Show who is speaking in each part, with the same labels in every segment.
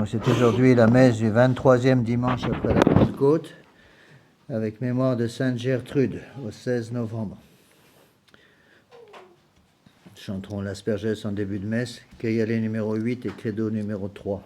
Speaker 1: Donc c'est aujourd'hui la messe du 23e dimanche après la Pentecôte, avec mémoire de Sainte Gertrude, au 16 novembre. Nous chanterons l'Aspergès en début de messe, Kyrie numéro 8 et Credo numéro 3.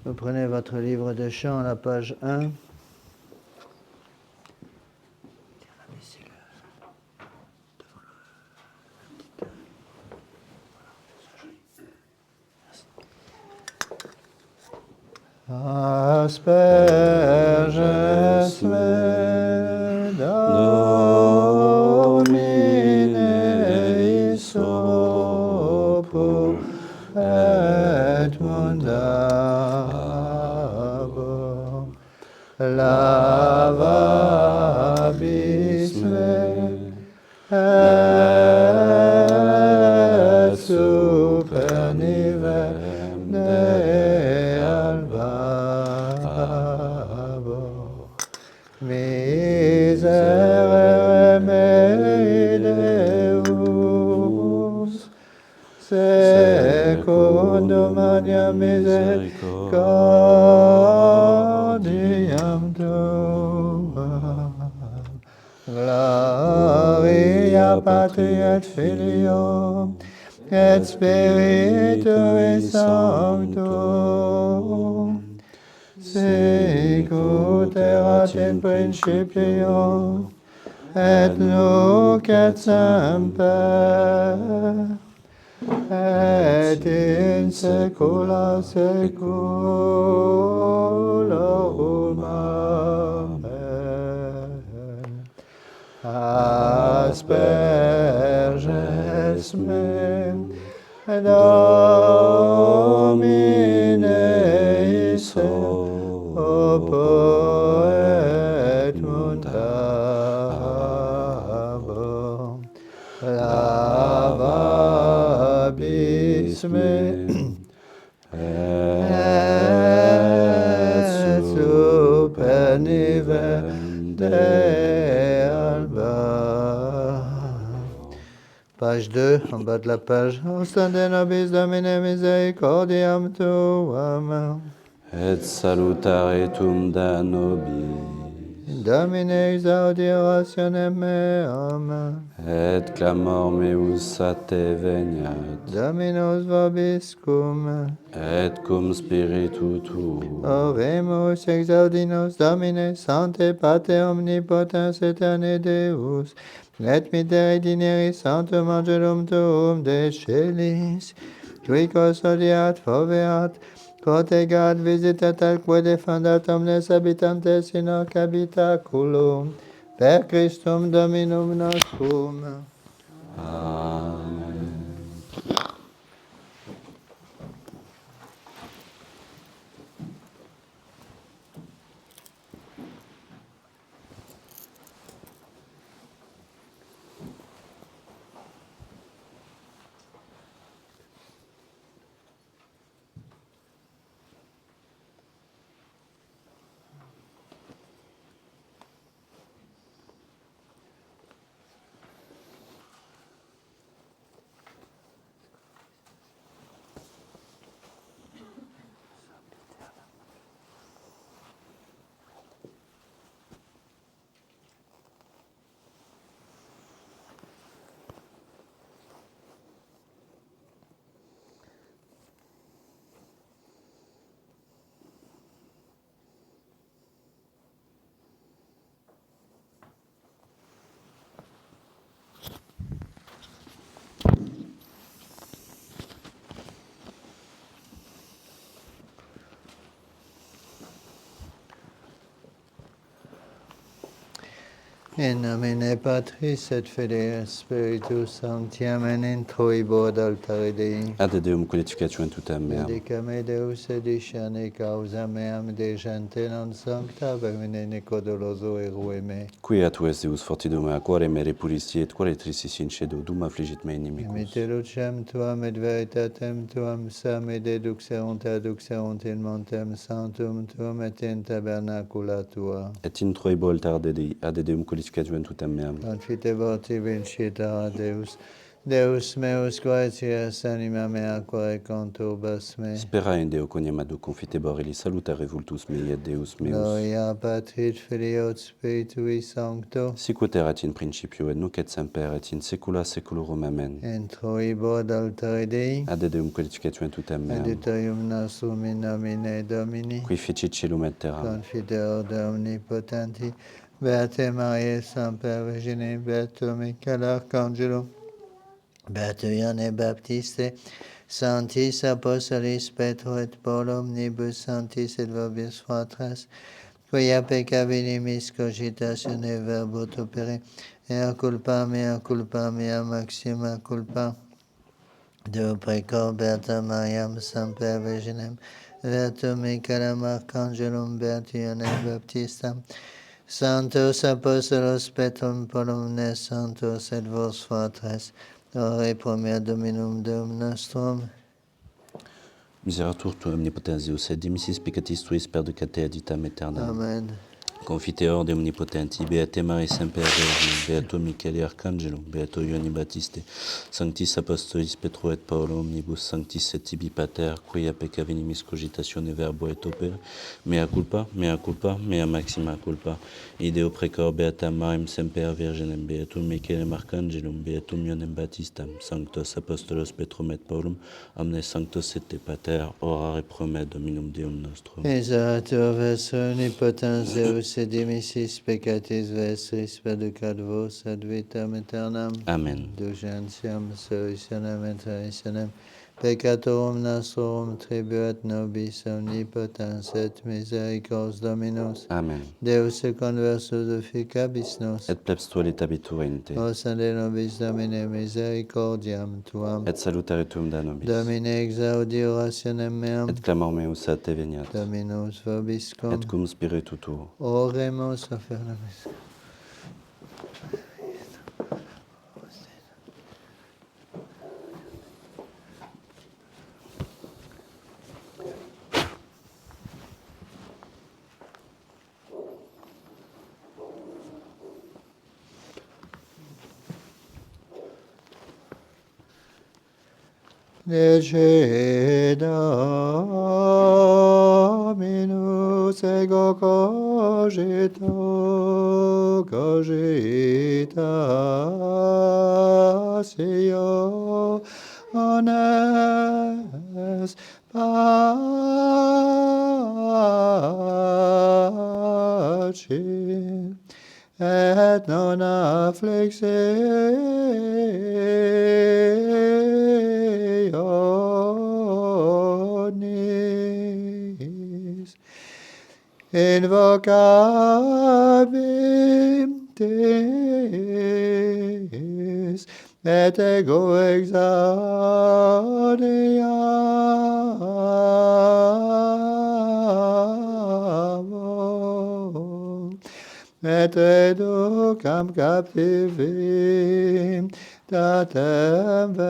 Speaker 1: Vous prenez votre livre de chant à la page 1. Asperges me Domine sopo et mundabo lavabis me et super nivem de albabo miserere mei Deus secundum magnam misericordiam tuam gloria Patri et Filio et Spiritui Sancto sicut erat in principio et nunc et semper et in saecula saeculorum. Amen. Asperges me Domine sopo et mundabo lavabis me et super nivem de alba. Page 2, en bas de la page. Ostende nobis Domine misericordiam tuam.
Speaker 2: Et salutare tum da nobis.
Speaker 1: Domine exaudi orationem meam.
Speaker 2: Et clamor meus a te veniat.
Speaker 1: Dominus vobiscum.
Speaker 2: Et cum spiritu tuo.
Speaker 1: Oremus exaudi nos Domine, Sancte Pater omnipotens aeterne Deus, et misericordis sanctum angelum tuum de celis, qui custodiat, foveat, protegat, visitat atque defendat omnes habitantes in hoc habitaculum, per Christum Dominum nostrum.
Speaker 2: Amen.
Speaker 1: In nomine Patris et Filii Spiritus Sancti, amen, in troibo ad altare Dei.
Speaker 2: Ad Deum qualificatio in tutem meam.
Speaker 1: Dedicame Deus ediciane causa meam de gente non sancta, vermine nicodoloso erue me.
Speaker 2: Qui tu es Deus fortidum mea, quare me repulisi et quare tristis in cedo, dum affligit me inimicus.
Speaker 1: Imite lucem tuam et veritatem tuam, same deduxerunt in montem sanctum tuam et in tabernacula tua.
Speaker 2: Et in troibo altar de Dei, ad Deum qualificatio in tutem meam.
Speaker 1: Confitebor tibi incita Deus, Deus meus gratias anima mea quae conturbas me.
Speaker 2: Spera in Deo coniamado confitebor illi salutare vultus mei et Deus meus.
Speaker 1: Gloria Patri et Filio et Spiritui Sancto,
Speaker 2: Sicut erat in principio et nunc et semper et in saecula saeculorum. Amen.
Speaker 1: in troibo ad altare Dei,
Speaker 2: Ad Deum qualificatio in tutem meam.
Speaker 1: adiutorium nostrum in nomine Domini,
Speaker 2: Qui fecit celum et terram.
Speaker 1: Confiteor de omnipotenti, Beate Mariae Semper Virgine, Beato Michael Arcangelo, Beato Ioanne Baptiste, Sanctis Apostolis Petro et Paul, omnibus sanctis et vobis fratres, quia peccabilis cogitatione verbo opere, mea culpa, maxima culpa, Deo precor Beata Mariam Semper Virginem, Beato Michaelem Arcangelum, Beato Ioannem Baptistam, Sanctos Apostolos Petrum Polumnes, Sanctos et vos fratres, ore pro mea Dominum Deum nostrum.
Speaker 2: Miseratur tuum omnipotens Deus et dimissis peccatis tuis perdicate aditam aeternam.
Speaker 1: Amen.
Speaker 2: Confiteor de omnipotenti, Beate Maria Semper Virgine, Beato Michele Arcangelo, Beato Ioanne Baptiste, Sanctis Apostolis Petro et Paulo, omnibus sanctis et tibi pater, quia peccavenimis cogitatione verbo et opere, mea culpa, mea maxima culpa, ideo precor Beata Mariam Semper Virginem, Beato Michele Arcangelum, Beato Ioannem Baptistam, Sanctos Apostolos Petrum et Paulum, omnes sanctos et te pater, ora pro me Dominum Deum nostrum.
Speaker 1: Miseratur vers omnipotens Deus et dimissis peccatis vestris perducat vos ad vitam aeternam.
Speaker 2: Amen.
Speaker 1: Indulgentiam solutionem et remissionem peccatorum nostrum tribuat nobis omnipotens et misericors Dominus.
Speaker 2: Amen.
Speaker 1: Deus conversus efficabis nos.
Speaker 2: Et plebs tualit abitur in te.
Speaker 1: Os ade nobis Domine misericordiam tuam.
Speaker 2: Et salutare tuum da nobis.
Speaker 1: Domine exaudi orationem meam.
Speaker 2: Et clamor meus a te veniat.
Speaker 1: Dominus vobiscum.
Speaker 2: Et cum spiritu tuo.
Speaker 1: Oremus offernamis. Nece Dominus ego cogitatio ones pace et non afflictionis. Invocabim Deis, et ego exaudiamo, et educam captivim datem vesam,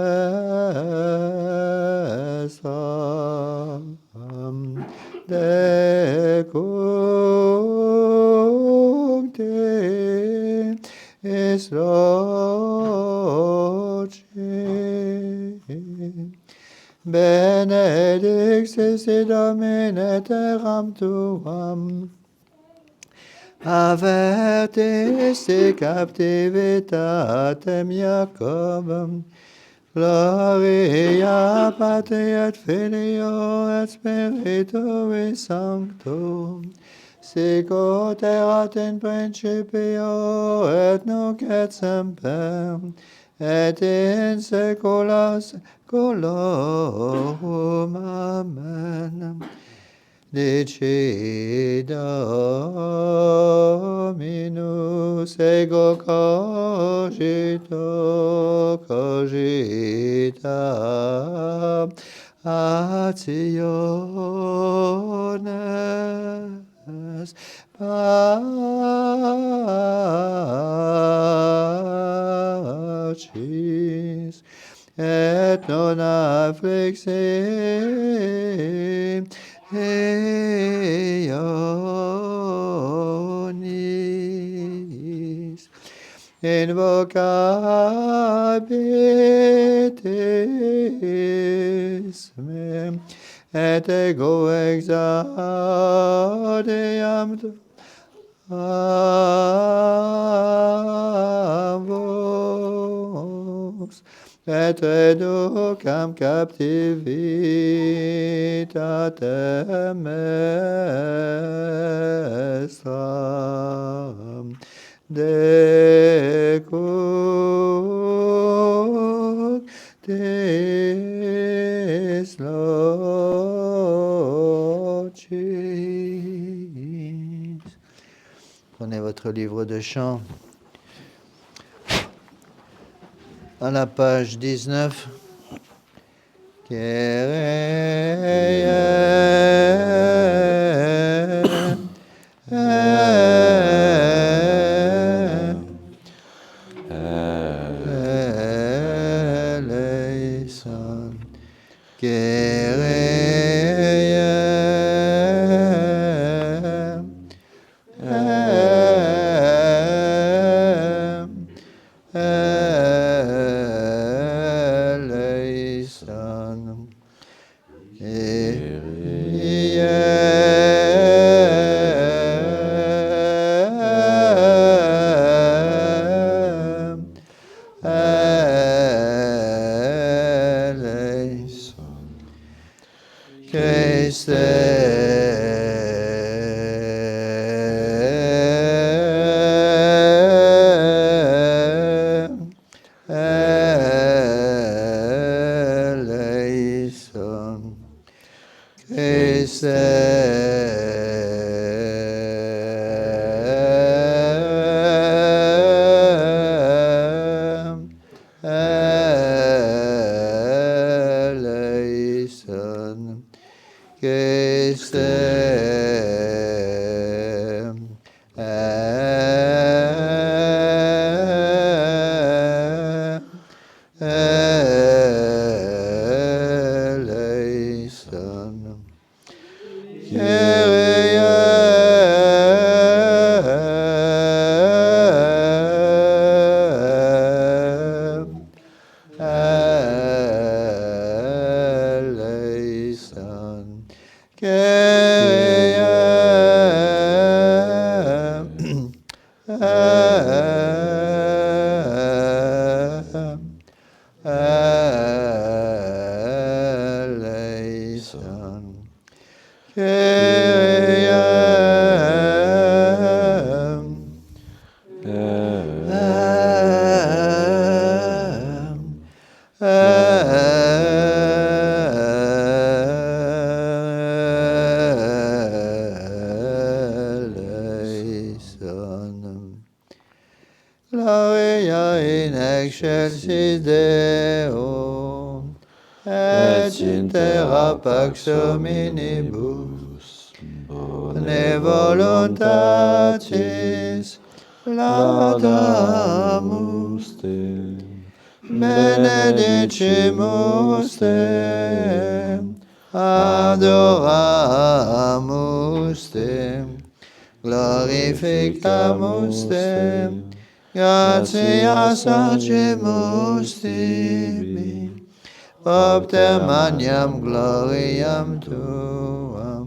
Speaker 1: decuncte is loci. Benedictis Domine terram tuam, avertisti captivitatem Iacobum, gloria Patri et Filio et Spiritui Sancto, sicut erat in principio et nunc et semper, et in saecula saeculorum. Amen. Dici Dominus ego cogita actiones pacis et non afflictionis invocabitis mem et ego exaudiam a vos et educam captivitatem estram decuc dislocis. Prenez votre livre de chant à la page 19. Eleison, eleison, Gloria in excelsis Deo, et in terra pax hominibus, bone voluntatis laudamus te, benedicimus te, adoramus te, glorificamus te, gratias agimus tibi, propter magnam gloriam tuam,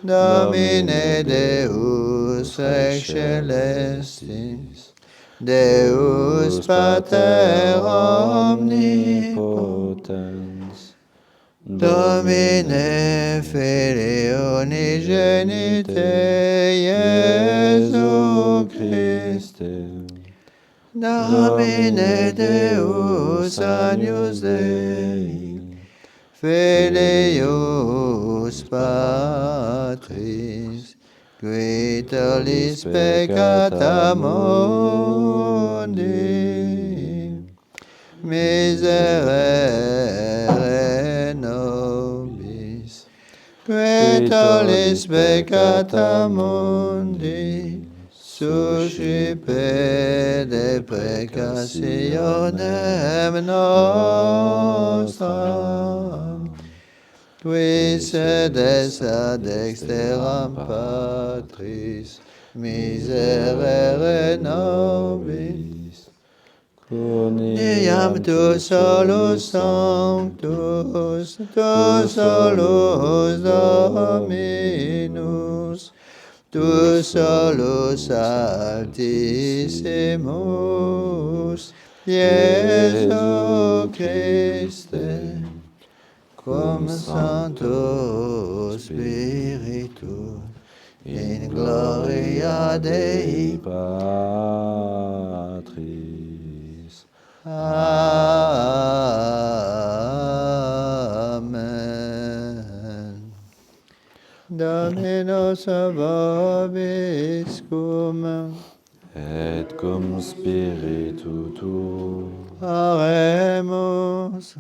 Speaker 1: Domine Deus Rex Celestis, Deus Pater omnipotens, Domine Filii unigenite Iesu Christe, Domine Deus Agnus Dei, Filius Deus Patris, qui tollis peccata mundi, miserere nobis, qui tollis peccata mundi, suscipe deprecationem nostram, qui sedes ad dexteram Patris, miserere nobis. Iam tu solus sanctus, tu solus Dominus, tu solus altissimus, Iesu Christe, cum Sancto Spiritu, in gloria Dei
Speaker 2: Patris.
Speaker 1: Amen. Dominus vobiscum,
Speaker 2: Et cum spiritu tuo.
Speaker 1: oremus.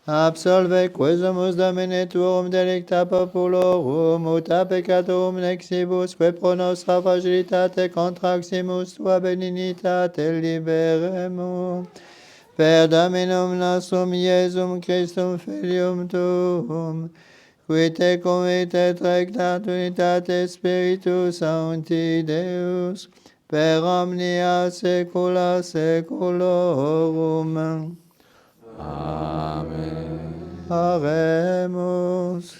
Speaker 1: Absolve quesumus Domine tuum delicta populorum, uta peccatorum nexibus, que pro nostra fragilitate contraximus tua benignitate liberemur. Per Dominum nostrum Iesum Christum Filium tuum, qui te convit et regnat unitate Spiritus Sancti Deus, per omnia saecula saeculorum.
Speaker 2: Amen.
Speaker 1: Oremus.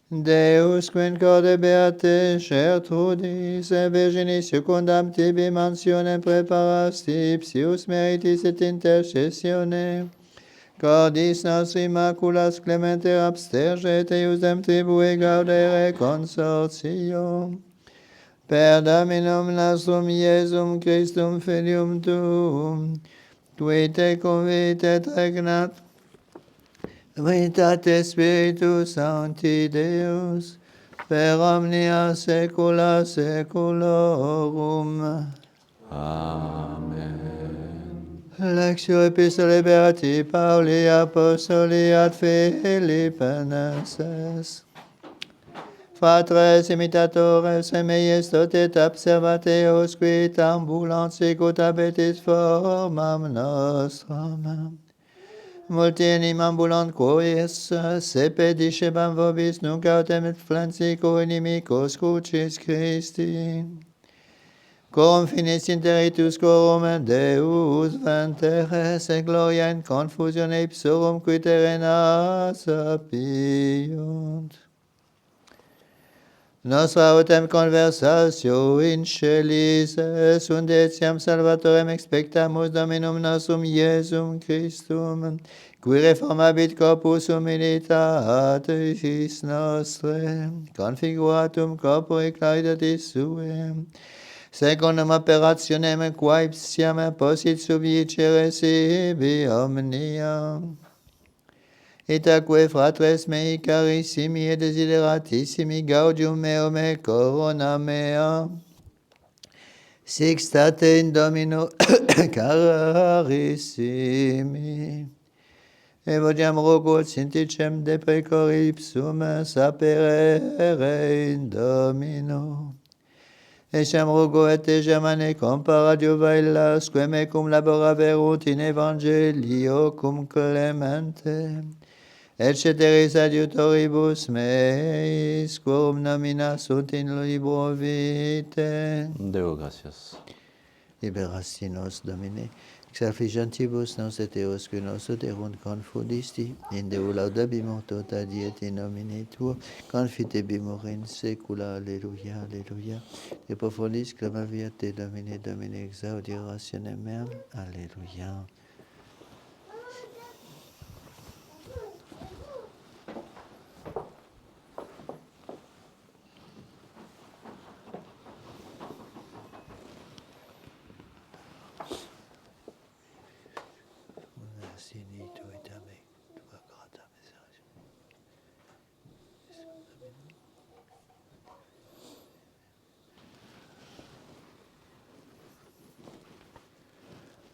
Speaker 1: Deus quin corde beate Gertrudis et Virginis secundam tibi mansionem preparasti ipsius meritis et intercessione. Cordis nostri maculas clemente absterge et eiusdem tribui gaudere consortio. Per Dominum nostrum Iesum Christum Filium tuum, qui te convit et regnat unitate Spiritus Sancti Deus, per omnia saecula saeculorum.
Speaker 2: Amen.
Speaker 1: Lectio Epistolae Beati Pauli Apostoli ad Philippenses. Fratres imitatores meius totet observateos qui ambulant sicut abetis formam nostram. Multi enim ambulant quois sepe discebam vobis nunc autem et flancico inimicos crucis Christi. Corum finis interitus corum Deus venteres et gloria in confusione ipsorum qui terrena sapiunt. Nostra autem conversatio in celis sunt etiam Salvatorem expectamus Dominum nostrum Iesum Christum, qui reformabit corpus humilitatis nostre, configuratum corpore claritatis suem, secundum operationem quae ipsiam possit subjicere sibi omnia. Itaque fratres mei carissimi et desideratissimi gaudium meum et corona mea, sic state in Domino carissimi. Evodiam rogo sinticem de precor ipsum saperere in Domino. Etiam rogo et Germane comparadio vaillas, quem me cum laboraverunt in evangelio cum Clemente, et ceteris adiutoribus meis, quorum nomina sunt in libro vitae.
Speaker 2: Deo gratias.
Speaker 1: Liberasti nos, Domine, ex affligentibus nos et eos qui nos uterunt confundisti, in Deo laudabimus tota diet in nomine Tuo, confitebimus in saecula. Alleluia, alleluia. De profundis clamaviat te, Domine, Domine, exaudi orationem meam. Alleluia.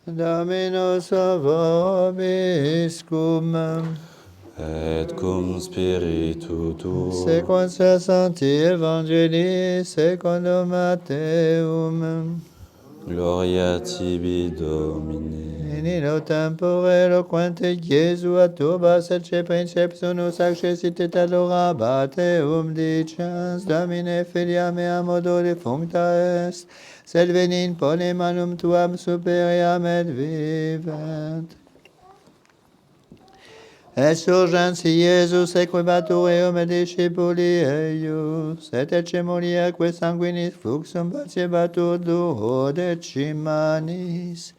Speaker 1: Dominus vobiscum.
Speaker 2: Et cum spiritu tuo.
Speaker 1: Sequentia Sancti Evangelii secundum Matteum.
Speaker 2: Gloria tibi, Domine.
Speaker 1: In illo tempore loquente Iesu atubas et princeps accessit allora Bateum dicens, Domine filia mea modo defuncta est, sed veni in pone manum tuam superiam et vivent. Et surgens Iesus equibatur eum et discipuli eius, et ecemoniaque sanguinis fluxum patiebatur duo decimanis.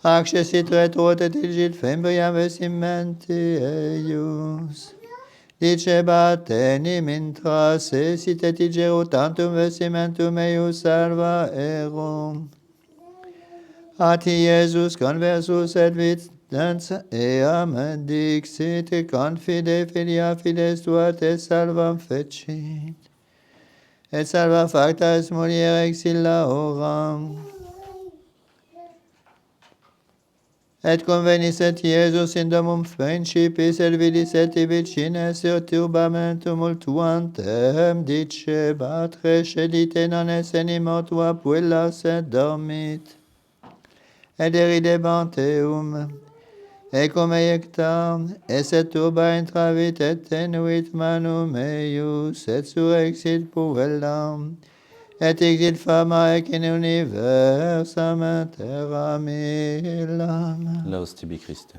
Speaker 1: Accessit retro et ilgit fembriam vestimenti eius. Dicebat enim intras, esit et igero tantum vestimentum eius salva erum. Ati Iesus conversus et videns eam dixit, confide filia fides tua te salvam fecit. Et salva facta est mulier exilla oram. Et convenis et Iesus in domum principis et vidis et vicines turbamentum multuantem dicebat, recedite non es animo tua puellas et dormit. Et eridebant eum, et cum eiectam, et turba intravit et tenuit manum eius, et surrexit puellam, et exit fama ec in universam terra millam.
Speaker 2: Laus tibi Christe.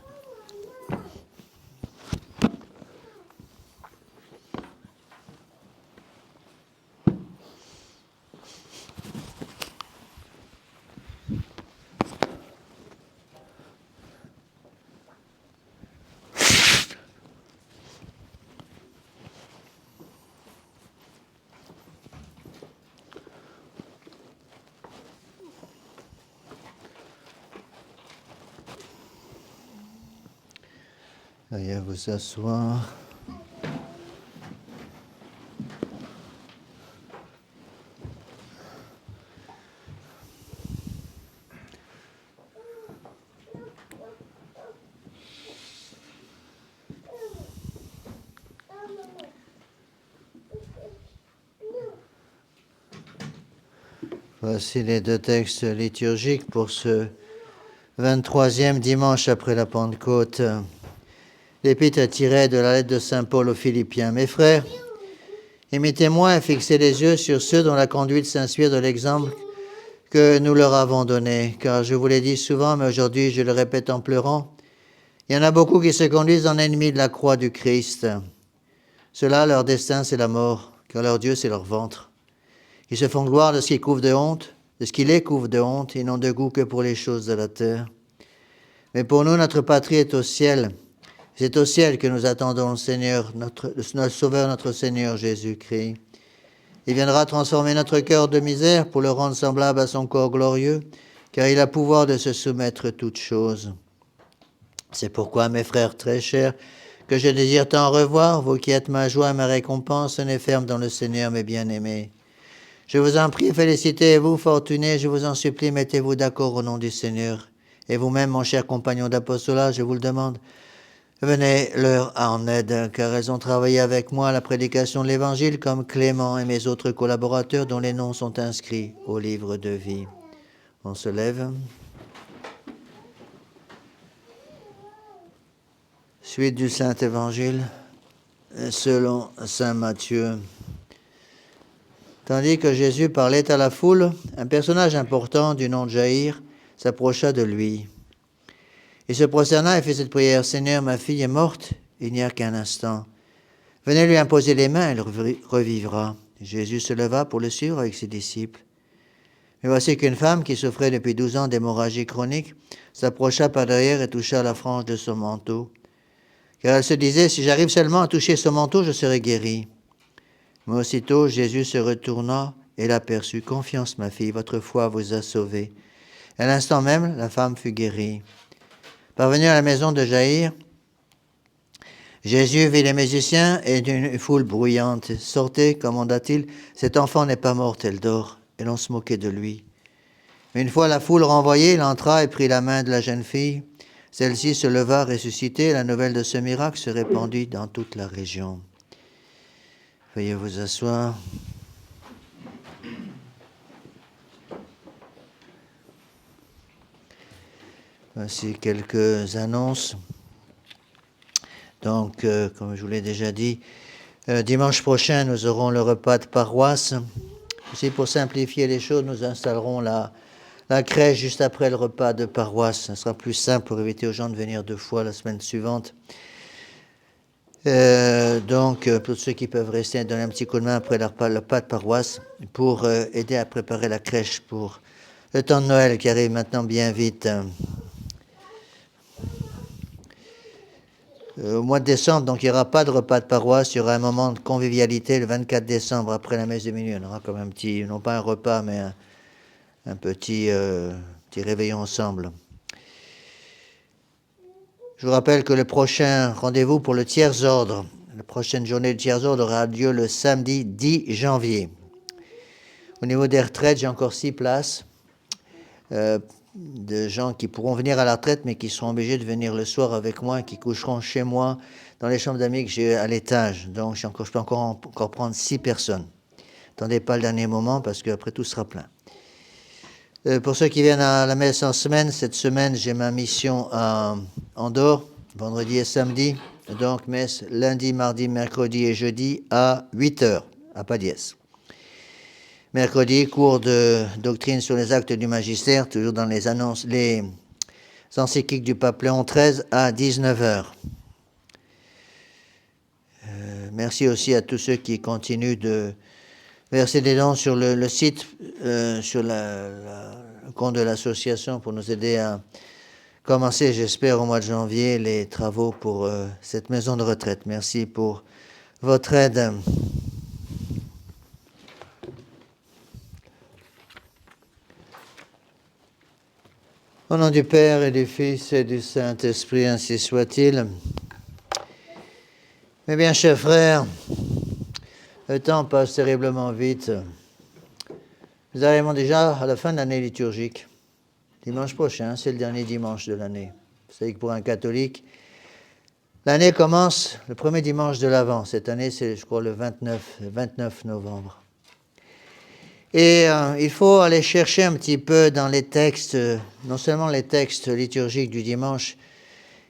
Speaker 1: Veuillez vous asseoir. Voici les deux textes liturgiques pour ce 23e dimanche après la Pentecôte. L'épître est tirée de la lettre de saint Paul aux Philippiens. Mes frères, imitez-moi et fixez les yeux sur ceux dont la conduite s'inspire de l'exemple que nous leur avons donné. Car je vous l'ai dit souvent, mais aujourd'hui je le répète en pleurant, il y en a beaucoup qui se conduisent en ennemis de la croix du Christ. Ceux-là, leur destin, c'est la mort, car leur Dieu, c'est leur ventre. Ils se font gloire de ce qui couvre de honte, de ce qui les couvre de honte, et n'ont de goût que pour les choses de la terre. Mais pour nous, notre patrie est au ciel. C'est au ciel que nous attendons le Seigneur, notre Sauveur, notre Seigneur Jésus-Christ. Il viendra transformer notre cœur de misère pour le rendre semblable à son corps glorieux, car il a pouvoir de se soumettre toutes choses. C'est pourquoi, mes frères très chers, que je désire tant revoir, vous qui êtes ma joie et ma récompense, tenez ferme dans le Seigneur, mes bien-aimés. Je vous en prie, félicitez-vous, fortunés, je vous en supplie, mettez-vous d'accord au nom du Seigneur. Et vous-même, mon cher compagnon d'apostolat, je vous le demande, venez leur en aide, car elles ont travaillé avec moi à la prédication de l'Évangile, comme Clément et mes autres collaborateurs dont les noms sont inscrits au livre de vie. On se lève. Suite du Saint-Évangile selon saint Matthieu. Tandis que Jésus parlait à la foule, un personnage important du nom de Jaïr s'approcha de lui. Il se prosterna et fit cette prière. « Seigneur, ma fille est morte, il n'y a qu'un instant. Venez lui imposer les mains, elle revivra. » Jésus se leva pour le suivre avec ses disciples. Mais voici qu'une femme qui souffrait depuis 12 ans d'hémorragie chronique s'approcha par derrière et toucha la frange de son manteau. Car elle se disait, si j'arrive seulement à toucher son manteau, je serai guérie. Mais aussitôt, Jésus se retourna et l'aperçut. « Confiance, ma fille, votre foi vous a sauvée. » À l'instant même, la femme fut guérie. Parvenu à la maison de Jaïr, Jésus vit les musiciens et une foule bruyante. « Sortez, commanda-t-il, cet enfant n'est pas morte, elle dort. » Et l'on se moquait de lui. Une fois la foule renvoyée, il entra et prit la main de la jeune fille. Celle-ci se leva ressuscitée. La nouvelle de ce miracle se répandit dans toute la région. Veuillez vous asseoir. Voici quelques annonces. Donc, comme je vous l'ai déjà dit, dimanche prochain, nous aurons le repas de paroisse. Aussi, pour simplifier les choses, nous installerons la crèche juste après le repas de paroisse. Ce sera plus simple pour éviter aux gens de venir 2 fois la semaine suivante. Donc, pour ceux qui peuvent rester, donner un petit coup de main après le repas de paroisse pour aider à préparer la crèche pour le temps de Noël qui arrive maintenant bien vite. Au mois de décembre, donc il n'y aura pas de repas de paroisse, il y aura un moment de convivialité le 24 décembre après la messe de minuit. On aura comme un petit, non pas un repas, mais un petit réveillon ensemble. Je vous rappelle que le prochain rendez-vous pour le tiers-ordre, la prochaine journée du tiers-ordre aura lieu le samedi 10 janvier. Au niveau des retraites, j'ai encore 6 places de gens qui pourront venir à la retraite, mais qui seront obligés de venir le soir avec moi, qui coucheront chez moi dans les chambres d'amis que j'ai à l'étage. Donc, je peux encore prendre 6 personnes. Attendez pas le dernier moment, parce qu'après tout sera plein. Pour ceux qui viennent à la messe en semaine, cette semaine, j'ai ma mission à Andorre, vendredi et samedi. Donc, messe lundi, mardi, mercredi et jeudi à 8h, à Padiès. Mercredi, cours de doctrine sur les actes du magistère, toujours dans les annonces, les encycliques du pape Léon XIII à 19h. Merci aussi à tous ceux qui continuent de verser des dons sur le site, sur le compte de l'association pour nous aider à commencer, j'espère, au mois de janvier, les travaux pour cette maison de retraite. Merci pour votre aide. Au nom du Père et du Fils et du Saint-Esprit, ainsi soit-il. Mes bien chers frères, le temps passe terriblement vite. Nous arrivons déjà à la fin de l'année liturgique. Dimanche prochain, c'est le dernier dimanche de l'année. Vous savez que pour un catholique, l'année commence le premier dimanche de l'Avent. Cette année, c'est, je crois, le 29 novembre. Et il faut aller chercher un petit peu dans les textes, non seulement les textes liturgiques du dimanche,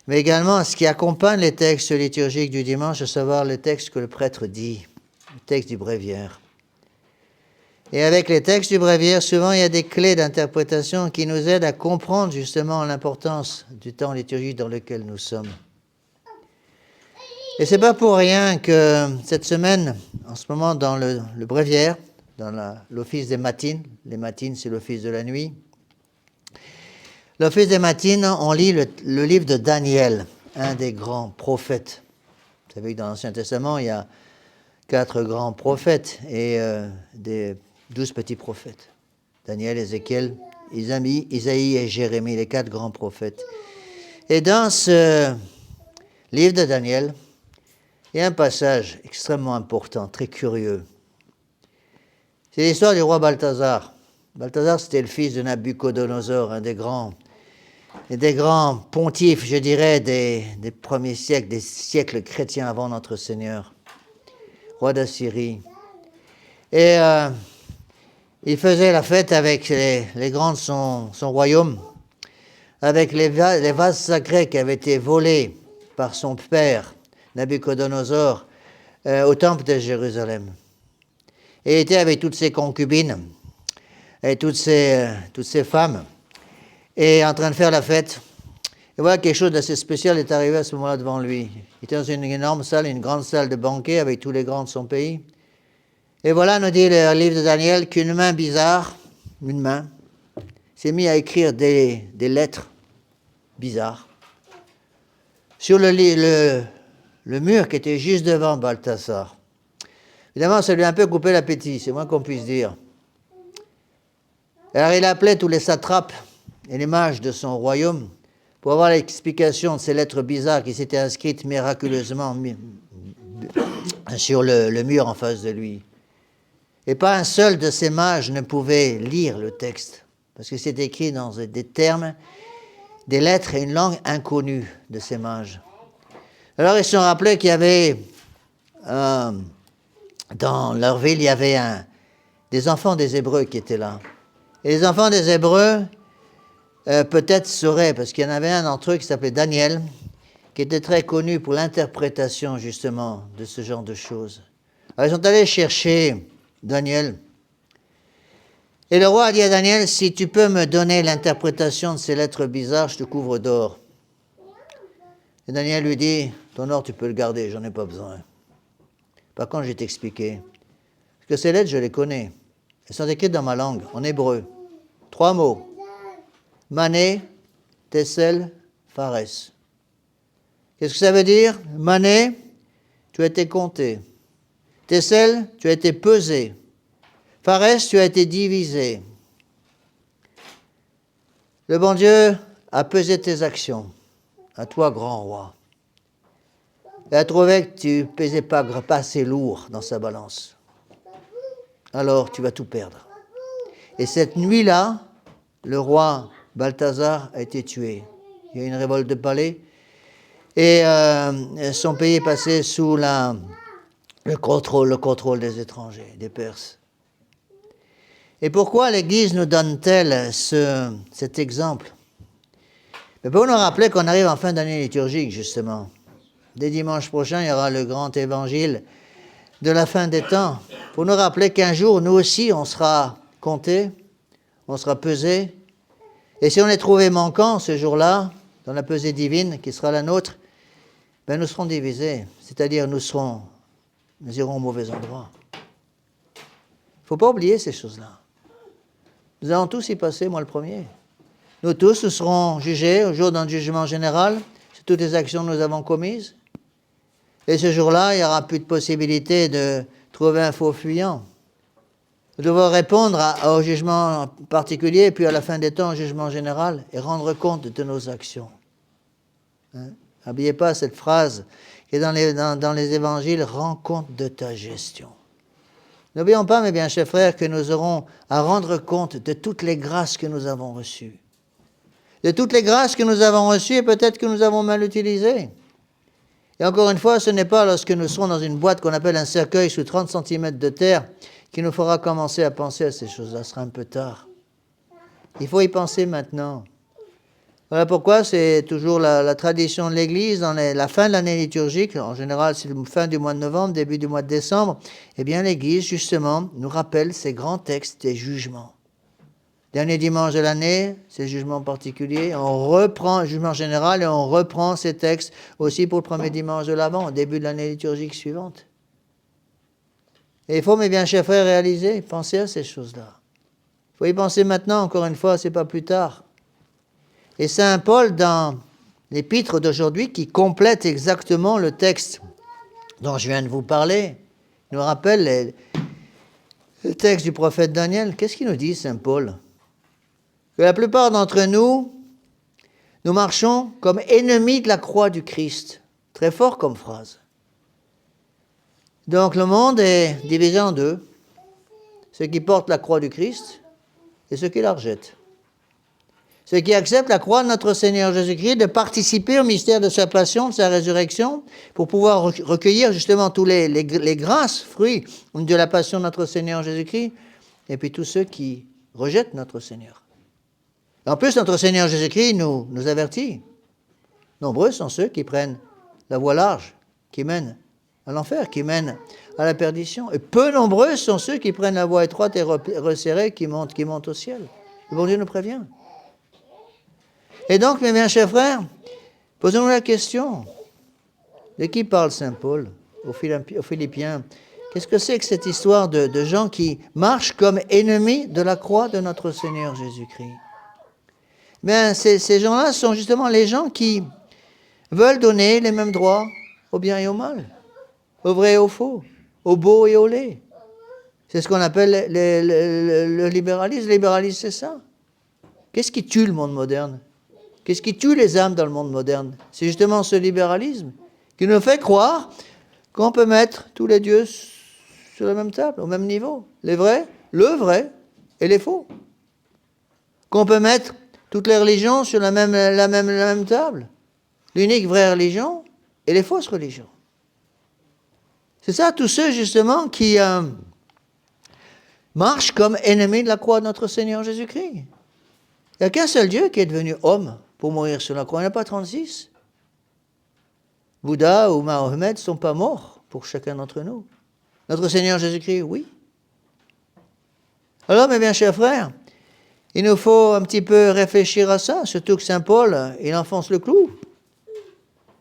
Speaker 1: mais également ce qui accompagne les textes liturgiques du dimanche, à savoir le texte que le prêtre dit, le texte du bréviaire. Et avec les textes du bréviaire, souvent il y a des clés d'interprétation qui nous aident à comprendre justement l'importance du temps liturgique dans lequel nous sommes. Et c'est pas pour rien que cette semaine, en ce moment dans le bréviaire, dans l'office des matines. Les matines, c'est l'office de la nuit. L'office des matines, on lit le livre de Daniel, un des grands prophètes. Vous savez que dans l'Ancien Testament, il y a 4 grands prophètes et des 12 petits prophètes. Daniel, Ézéchiel, Isaïe et Jérémie, les 4 grands prophètes. Et dans ce livre de Daniel, il y a un passage extrêmement important, très curieux. C'est l'histoire du roi Balthazar. Balthazar, c'était le fils de Nabuchodonosor, un des grands pontifes, je dirais, des premiers siècles, des siècles chrétiens avant notre Seigneur, roi d'Assyrie. Et il faisait la fête avec les grands de son royaume, avec les vases sacrés qui avaient été volés par son père, Nabuchodonosor, au temple de Jérusalem. Et il était avec toutes ses concubines et toutes ces femmes, et en train de faire la fête. Et voilà, quelque chose d'assez spécial est arrivé à ce moment-là devant lui. Il était dans une énorme salle, une grande salle de banquet avec tous les grands de son pays. Et voilà, nous dit le livre de Daniel, qu'une main bizarre, s'est mise à écrire des lettres bizarres sur le mur qui était juste devant Balthazar. Évidemment, ça lui a un peu coupé l'appétit, c'est moins qu'on puisse dire. Alors il appelait tous les satrapes et les mages de son royaume pour avoir l'explication de ces lettres bizarres qui s'étaient inscrites miraculeusement sur le mur en face de lui. Et pas un seul de ces mages ne pouvait lire le texte. parce que c'est écrit dans des termes, des lettres et une langue inconnue de ces mages. Alors ils se sont rappelés qu'il y avait, dans leur ville, il y avait des enfants des Hébreux qui étaient là. Et les enfants des Hébreux, peut-être sauraient, parce qu'il y en avait un d'entre eux qui s'appelait Daniel, qui était très connu pour l'interprétation, justement, de ce genre de choses. Alors, ils sont allés chercher Daniel. Et le roi a dit à Daniel, si tu peux me donner l'interprétation de ces lettres bizarres, je te couvre d'or. Et Daniel lui dit, ton or, tu peux le garder, j'en ai pas besoin. Par contre, je vais t'expliquer. Parce que ces lettres, je les connais. Elles sont écrites dans ma langue, en hébreu. 3 mots. Mané, Tessel, Phares. Qu'est-ce que ça veut dire? Mané, tu as été compté. Tessel, tu as été pesé. Phares, tu as été divisé. Le bon Dieu a pesé tes actions. À toi, grand roi. Il a trouvé que tu ne pesais pas assez lourd dans sa balance. Alors, tu vas tout perdre. Et cette nuit-là, le roi Balthazar a été tué. Il y a eu une révolte de palais. Et son pays est passé sous le contrôle des étrangers, des Perses. Et pourquoi l'Église nous donne-t-elle cet exemple? Mais pour nous rappeler qu'on arrive en fin d'année liturgique, justement. Dès dimanche prochain, il y aura le grand évangile de la fin des temps. Pour nous rappeler qu'un jour, nous aussi, on sera comptés, on sera pesés. Et si on est trouvé manquant ce jour-là, dans la pesée divine qui sera la nôtre, ben nous serons divisés, c'est-à-dire nous irons au mauvais endroit. Il ne faut pas oublier ces choses-là. Nous allons tous y passer, moi le premier. Nous tous, nous serons jugés au jour d'un jugement général sur toutes les actions que nous avons commises. Et ce jour-là, il n'y aura plus de possibilité de trouver un faux fuyant. Nous devons répondre au jugement particulier, puis à la fin des temps, au jugement général, et rendre compte de nos actions. N'oubliez pas cette phrase qui est dans les évangiles, rends compte de ta gestion. N'oublions pas, mes bien chers frères, que nous aurons à rendre compte de toutes les grâces que nous avons reçues. De toutes les grâces que nous avons reçues et peut-être que nous avons mal utilisées. Et encore une fois, ce n'est pas lorsque nous serons dans une boîte qu'on appelle un cercueil sous 30 cm de terre qu'il nous faudra commencer à penser à ces choses-là. Ce sera un peu tard. Il faut y penser maintenant. Voilà pourquoi c'est toujours la tradition de l'Église, dans la fin de l'année liturgique, en général c'est la fin du mois de novembre, début du mois de décembre, eh bien l'Église justement nous rappelle ces grands textes des jugements. Dernier dimanche de l'année, c'est le jugement particulier, on reprend le jugement général et on reprend ces textes aussi pour le premier dimanche de l'Avent, au début de l'année liturgique suivante. Et il faut, mes bien chers frères, réaliser, penser à ces choses-là. Il faut y penser maintenant, encore une fois, c'est pas plus tard. Et saint Paul, dans l'épître d'aujourd'hui, qui complète exactement le texte dont je viens de vous parler, nous rappelle le texte du prophète Daniel. Qu'est-ce qu'il nous dit, saint Paul? Que la plupart d'entre nous, nous marchons comme ennemis de la croix du Christ. Très fort comme phrase. Donc le monde est divisé en deux. Ceux qui portent la croix du Christ et ceux qui la rejettent. Ceux qui acceptent la croix de notre Seigneur Jésus-Christ, de participer au mystère de sa passion, de sa résurrection, pour pouvoir recueillir justement tous les grâces, fruits de la passion de notre Seigneur Jésus-Christ, et puis tous ceux qui rejettent notre Seigneur. En plus, notre Seigneur Jésus-Christ nous avertit. Nombreux sont ceux qui prennent la voie large, qui mène à l'enfer, qui mène à la perdition. Et peu nombreux sont ceux qui prennent la voie étroite et resserrée, qui montent au ciel. Le bon Dieu nous prévient. Et donc, mes bien chers frères, posons-nous la question. De qui parle saint Paul aux Philippiens? Qu'est-ce que c'est que cette histoire de gens qui marchent comme ennemis de la croix de notre Seigneur Jésus-Christ? Bien, ces gens-là sont justement les gens qui veulent donner les mêmes droits au bien et au mal, au vrai et au faux, au beau et au laid. C'est ce qu'on appelle le libéralisme. Le libéralisme, c'est ça. Qu'est-ce qui tue le monde moderne? Qu'est-ce qui tue les âmes dans le monde moderne? C'est justement ce libéralisme qui nous fait croire qu'on peut mettre tous les dieux sur la même table, au même niveau. Les vrais, le vrai et les faux. qu'on peut mettre toutes les religions sur la même table. L'unique vraie religion et les fausses religions. C'est ça, tous ceux justement qui marchent comme ennemis de la croix de notre Seigneur Jésus-Christ. Il n'y a qu'un seul Dieu qui est devenu homme pour mourir sur la croix. Il n'y en a pas 36. Bouddha ou Mahomet ne sont pas morts pour chacun d'entre nous. Notre Seigneur Jésus-Christ, oui. Alors, mes bien chers frères, il nous faut un petit peu réfléchir à ça, surtout que Saint Paul, il enfonce le clou.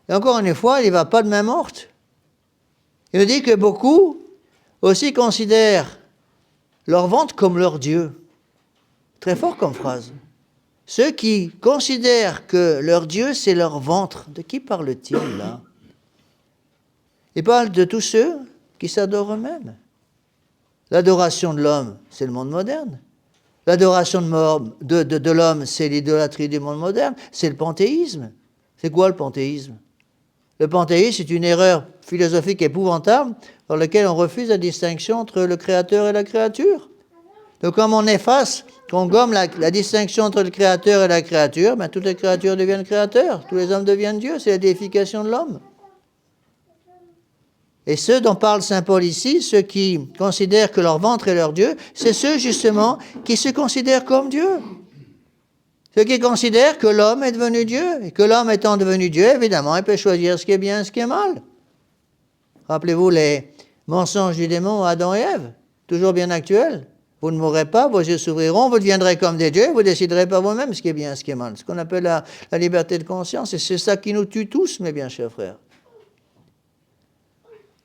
Speaker 1: Et encore une fois, il ne va pas de main morte. Il nous dit que beaucoup aussi considèrent leur ventre comme leur Dieu. Très fort comme phrase. Ceux qui considèrent que leur Dieu, c'est leur ventre. De qui parle-t-il là? Il parle de tous ceux qui s'adorent eux-mêmes. L'adoration de l'homme, c'est le monde moderne. L'adoration de l'homme, c'est l'idolâtrie du monde moderne. C'est le panthéisme. C'est quoi le panthéisme? Le panthéisme, c'est une erreur philosophique épouvantable dans laquelle on refuse la distinction entre le créateur et la créature. Donc, comme on efface, qu'on gomme la distinction entre le créateur et la créature, ben, toutes les créatures deviennent créateurs, tous les hommes deviennent Dieu, c'est la déification de l'homme. Et ceux dont parle saint Paul ici, ceux qui considèrent que leur ventre est leur Dieu, c'est ceux justement qui se considèrent comme Dieu. Ceux qui considèrent que l'homme est devenu Dieu, et que l'homme étant devenu Dieu, évidemment, il peut choisir ce qui est bien et ce qui est mal. Rappelez-vous les mensonges du démon à Adam et Ève, toujours bien actuels. Vous ne mourrez pas, vos yeux s'ouvriront, vous deviendrez comme des dieux, vous déciderez par vous-même ce qui est bien et ce qui est mal. Ce qu'on appelle la liberté de conscience, et c'est ça qui nous tue tous, mes bien chers frères.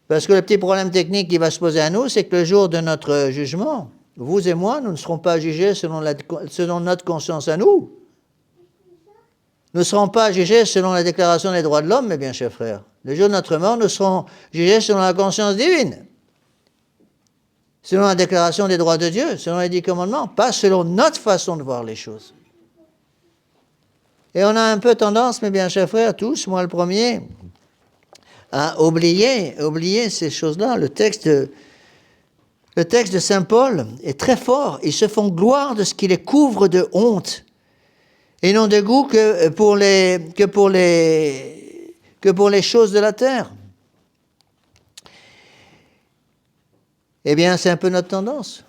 Speaker 1: Parce que le petit problème technique qui va se poser à nous, c'est que le jour de notre jugement, vous et moi, nous ne serons pas jugés selon notre conscience à nous. Nous ne serons pas jugés selon la déclaration des droits de l'homme, mes bien chers frères. Le jour de notre mort, nous serons jugés selon la conscience divine. Selon la déclaration des droits de Dieu, selon les 10 commandements, pas selon notre façon de voir les choses. Et on a un peu tendance, mes bien chers frères, tous, moi le premier, à oublier ces choses-là. Le texte de saint Paul est très fort. Ils se font gloire de ce qui les couvre de honte et n'ont de goût que pour les choses de la terre. Eh bien, c'est un peu notre tendance.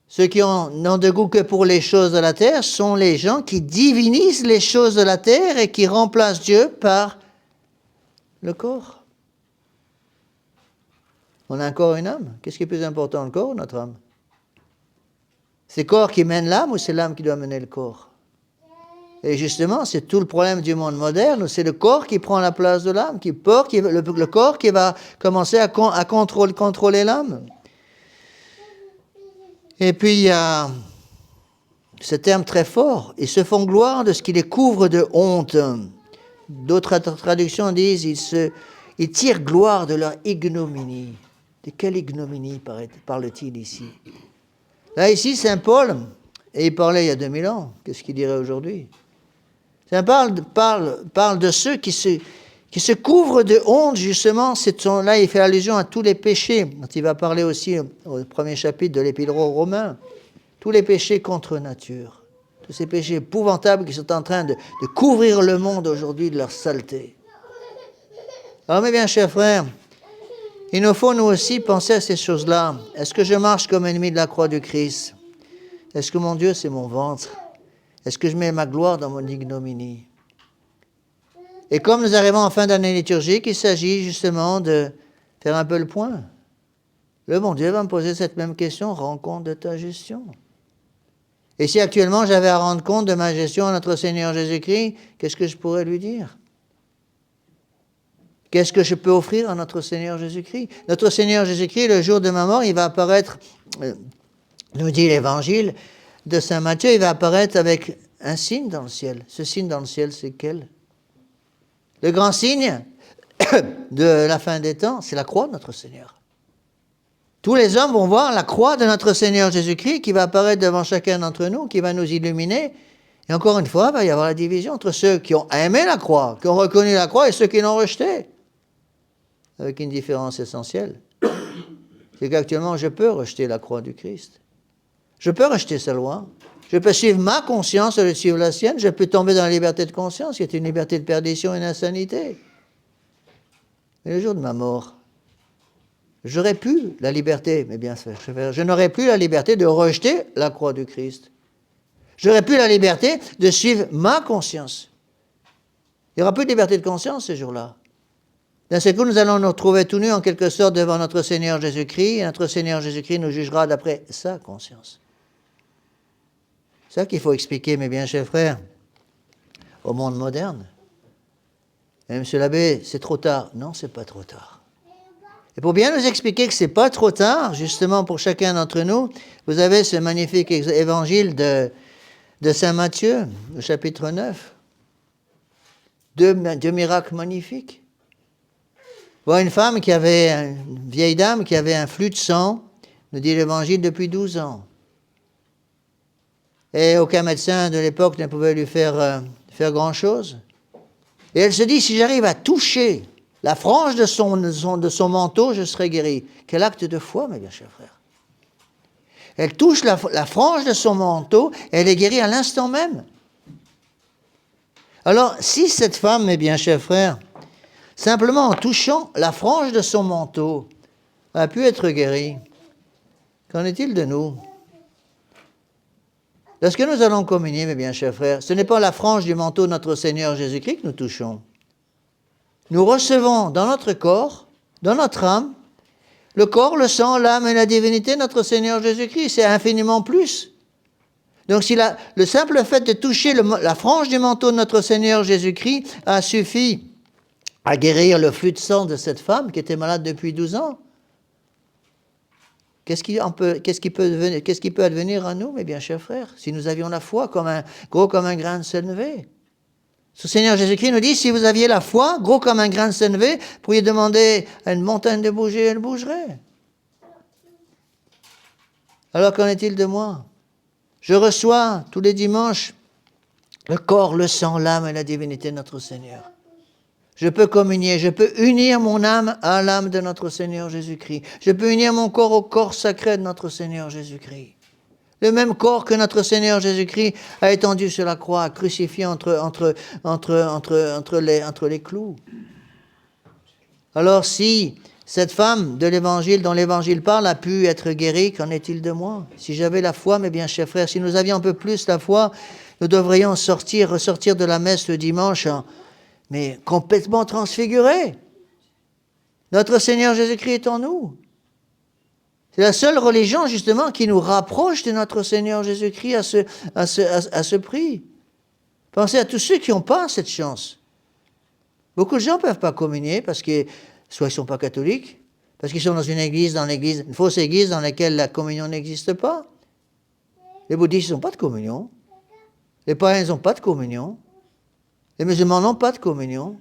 Speaker 1: Ceux qui n'ont de goût que pour les choses de la terre sont les gens qui divinisent les choses de la terre et qui remplacent Dieu par le corps. On a un corps et une âme. Qu'est-ce qui est plus important, le corps ou notre âme? C'est le corps qui mène l'âme ou c'est l'âme qui doit mener le corps? Et justement, c'est tout le problème du monde moderne, c'est le corps qui prend la place de l'âme, le corps qui va commencer à contrôler l'âme. Et puis il y a ce terme très fort, ils se font gloire de ce qui les couvre de honte. D'autres traductions disent, ils tirent gloire de leur ignominie. De quelle ignominie parle-t-il ici? Là, ici, saint Paul, et il parlait il y a 2000 ans, qu'est-ce qu'il dirait aujourd'hui? Saint Paul parle de ceux qui se couvrent de honte, justement. Là, il fait allusion à tous les péchés, dont il va parler aussi au premier chapitre de l'Épître aux Romains. Tous les péchés contre nature. Tous ces péchés épouvantables qui sont en train de couvrir le monde aujourd'hui de leur saleté. Alors, mes bien chers frères, il nous faut nous aussi penser à ces choses-là. Est-ce que je marche comme ennemi de la croix du Christ? Est-ce que mon Dieu, c'est mon ventre? Est-ce que je mets ma gloire dans mon ignominie? Et comme nous arrivons en fin d'année liturgique, il s'agit justement de faire un peu le point. Le bon Dieu va me poser cette même question, rends compte de ta gestion. Et si actuellement j'avais à rendre compte de ma gestion à notre Seigneur Jésus-Christ, qu'est-ce que je pourrais lui dire? Qu'est-ce que je peux offrir à notre Seigneur Jésus-Christ? Notre Seigneur Jésus-Christ, le jour de ma mort, il va apparaître, nous dit l'Évangile de saint Matthieu, il va apparaître avec un signe dans le ciel. Ce signe dans le ciel, c'est quel? Le grand signe de la fin des temps, c'est la croix de notre Seigneur. Tous les hommes vont voir la croix de notre Seigneur Jésus-Christ qui va apparaître devant chacun d'entre nous, qui va nous illuminer. Et encore une fois, il va y avoir la division entre ceux qui ont aimé la croix, qui ont reconnu la croix, et ceux qui l'ont rejetée. Avec une différence essentielle. C'est qu'actuellement, je peux rejeter la croix du Christ. Je peux rejeter sa loi. Je peux suivre ma conscience au lieu de suivre la sienne. Je peux tomber dans la liberté de conscience, qui est une liberté de perdition et d'insanité. Mais le jour de ma mort, j'aurais pu la liberté, mais bien sûr, je n'aurais plus la liberté de rejeter la croix du Christ. J'aurais plus la liberté de suivre ma conscience. Il n'y aura plus de liberté de conscience ces jours-là. D'un seul coup, nous allons nous retrouver tout nus en quelque sorte devant notre Seigneur Jésus-Christ, et notre Seigneur Jésus-Christ nous jugera d'après sa conscience. C'est ça qu'il faut expliquer, mes bien chers frères, au monde moderne. Et monsieur l'abbé, c'est trop tard. Non, c'est pas trop tard. Et pour bien nous expliquer que c'est pas trop tard, justement pour chacun d'entre nous, vous avez ce magnifique évangile de Saint Matthieu, au chapitre 9. Deux miracles magnifiques. Voilà une femme une vieille dame qui avait un flux de sang, nous dit l'évangile, depuis 12 ans. Et aucun médecin de l'époque ne pouvait lui faire grand-chose. Et elle se dit, si j'arrive à toucher la frange de son manteau, je serai guérie. Quel acte de foi, mes bien chers frères. Elle touche la frange de son manteau, et elle est guérie à l'instant même. Alors, si cette femme, mes bien chers frères, simplement en touchant la frange de son manteau, a pu être guérie, qu'en est-il de nous ? Lorsque nous allons communier, mes bien chers frères, ce n'est pas la frange du manteau de notre Seigneur Jésus-Christ que nous touchons. Nous recevons dans notre corps, dans notre âme, le corps, le sang, l'âme et la divinité de notre Seigneur Jésus-Christ. C'est infiniment plus. Donc si le simple fait de toucher la frange du manteau de notre Seigneur Jésus-Christ a suffi à guérir le flux de sang de cette femme qui était malade depuis 12 ans, qu'est-ce qui peut advenir à nous, mes bien chers frères, si nous avions la foi gros comme un grain de sénévé? Ce Seigneur Jésus-Christ nous dit, si vous aviez la foi, gros comme un grain de sénévé, vous pourriez demander à une montagne de bouger, elle bougerait. Alors qu'en est-il de moi? Je reçois tous les dimanches le corps, le sang, l'âme et la divinité de notre Seigneur. Je peux communier, je peux unir mon âme à l'âme de notre Seigneur Jésus-Christ. Je peux unir mon corps au corps sacré de notre Seigneur Jésus-Christ. Le même corps que notre Seigneur Jésus-Christ a étendu sur la croix, crucifié entre les clous. Alors si cette femme de l'Évangile, dont l'Évangile parle, a pu être guérie, qu'en est-il de moi? Si j'avais la foi, mes bien chers frères, si nous avions un peu plus la foi, nous devrions ressortir de la messe le dimanche, mais complètement transfigurés. Notre Seigneur Jésus-Christ est en nous. C'est la seule religion, justement, qui nous rapproche de notre Seigneur Jésus-Christ à ce prix. Pensez à tous ceux qui n'ont pas cette chance. Beaucoup de gens ne peuvent pas communier parce que soit ils ne sont pas catholiques, parce qu'ils sont dans une fausse église dans laquelle la communion n'existe pas. Les bouddhistes n'ont pas de communion. Les païens n'ont pas de communion. Les musulmans n'ont pas de communion.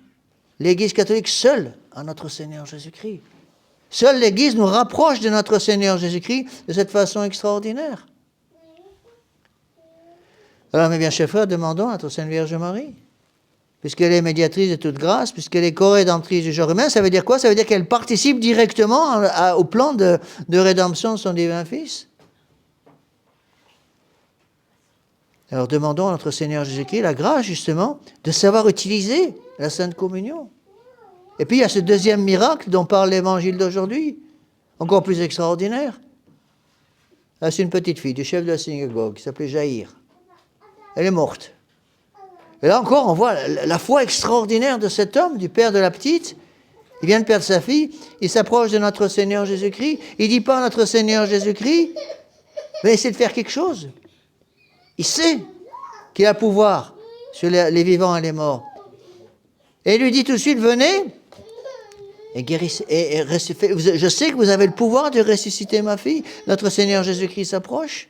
Speaker 1: L'Église catholique seule a notre Seigneur Jésus-Christ. Seule l'Église nous rapproche de notre Seigneur Jésus-Christ de cette façon extraordinaire. Alors, mes bien chers frères, demandons à notre Sainte Vierge Marie, puisqu'elle est médiatrice de toute grâce, puisqu'elle est co-rédemptrice du genre humain, ça veut dire quoi? Ça veut dire qu'elle participe directement au plan de rédemption de son divin Fils. Alors demandons à notre Seigneur Jésus-Christ la grâce, justement, de savoir utiliser la Sainte Communion. Et puis il y a ce deuxième miracle dont parle l'Évangile d'aujourd'hui, encore plus extraordinaire. Là, c'est une petite fille du chef de la synagogue qui s'appelait Jaïr. Elle est morte. Et là encore, on voit la foi extraordinaire de cet homme, du père de la petite. Il vient de perdre sa fille, il s'approche de notre Seigneur Jésus-Christ. Il ne dit pas à notre Seigneur Jésus-Christ, mais essaie de faire quelque chose. Il sait qu'il a pouvoir sur les vivants et les morts. Et il lui dit tout de suite, venez et guérissez. Je sais que vous avez le pouvoir de ressusciter ma fille. Notre Seigneur Jésus-Christ s'approche.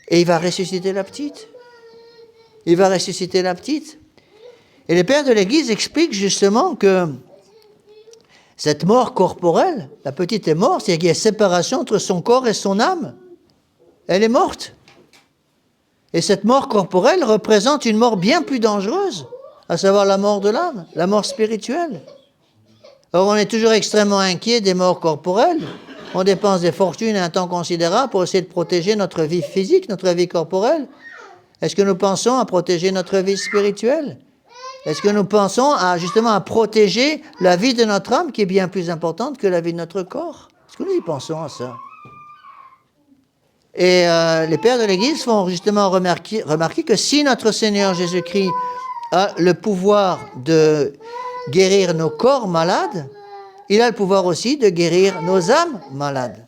Speaker 1: Et il va ressusciter la petite. Il va ressusciter la petite. Et les pères de l'Église expliquent justement que cette mort corporelle, la petite est morte, c'est-à-dire qu'il y a séparation entre son corps et son âme. Elle est morte. Et cette mort corporelle représente une mort bien plus dangereuse, à savoir la mort de l'âme, la mort spirituelle. Or, on est toujours extrêmement inquiet des morts corporelles, On dépense des fortunes et un temps considérable pour essayer de protéger notre vie physique, notre vie corporelle. Est-ce que nous pensons à protéger notre vie spirituelle? Est-ce que nous pensons justement à protéger la vie de notre âme qui est bien plus importante que la vie de notre corps? Est-ce que nous y pensons à ça? Et les pères de l'Église font justement remarquer que si notre Seigneur Jésus-Christ a le pouvoir de guérir nos corps malades, il a le pouvoir aussi de guérir nos âmes malades.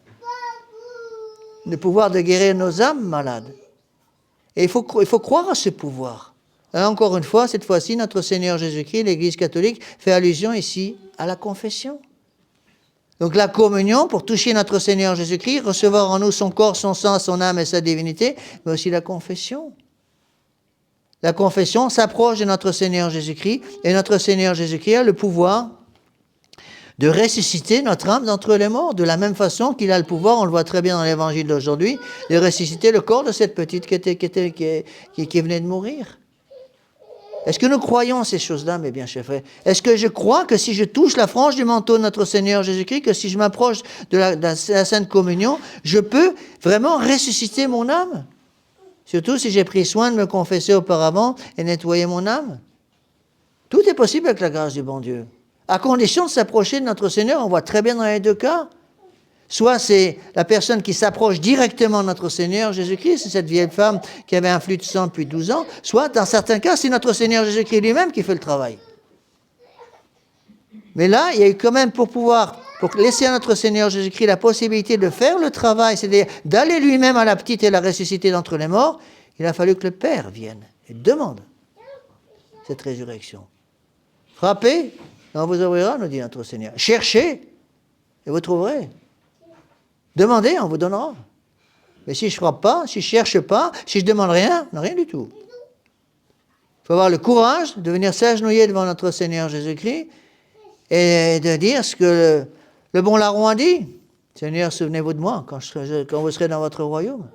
Speaker 1: Le pouvoir de guérir nos âmes malades. Et il faut croire à ce pouvoir. Et encore une fois, cette fois-ci, notre Seigneur Jésus-Christ, l'Église catholique, fait allusion ici à la confession. Donc la communion, pour toucher notre Seigneur Jésus-Christ, recevoir en nous son corps, son sang, son âme et sa divinité, mais aussi la confession. La confession s'approche de notre Seigneur Jésus-Christ, et notre Seigneur Jésus-Christ a le pouvoir de ressusciter notre âme d'entre les morts, de la même façon qu'il a le pouvoir, on le voit très bien dans l'évangile d'aujourd'hui, de ressusciter le corps de cette petite qui venait de mourir. Est-ce que nous croyons ces choses-là, mes bien chers frères? Est-ce que je crois que si je touche la frange du manteau de notre Seigneur Jésus-Christ, que si je m'approche de la Sainte Communion, je peux vraiment ressusciter mon âme? Surtout si j'ai pris soin de me confesser auparavant et nettoyer mon âme. Tout est possible avec la grâce du bon Dieu. À condition de s'approcher de notre Seigneur, on voit très bien dans les deux cas. Soit c'est la personne qui s'approche directement de notre Seigneur Jésus-Christ, c'est cette vieille femme qui avait un flux de sang depuis 12 ans, soit dans certains cas, c'est notre Seigneur Jésus-Christ lui-même qui fait le travail. Mais là, il y a eu quand même pour laisser à notre Seigneur Jésus-Christ la possibilité de faire le travail, c'est-à-dire d'aller lui-même à la petite et la ressusciter d'entre les morts, il a fallu que le Père vienne et demande cette résurrection. Frappez, et on vous ouvrira, nous dit notre Seigneur. Cherchez, et vous trouverez. Demandez, on vous donnera. Mais si je ne frappe pas, si je ne cherche pas, si je ne demande rien, rien du tout. Il faut avoir le courage de venir s'agenouiller devant notre Seigneur Jésus-Christ et de dire ce que le bon larron a dit. Seigneur, souvenez-vous de moi quand vous serez dans votre royaume.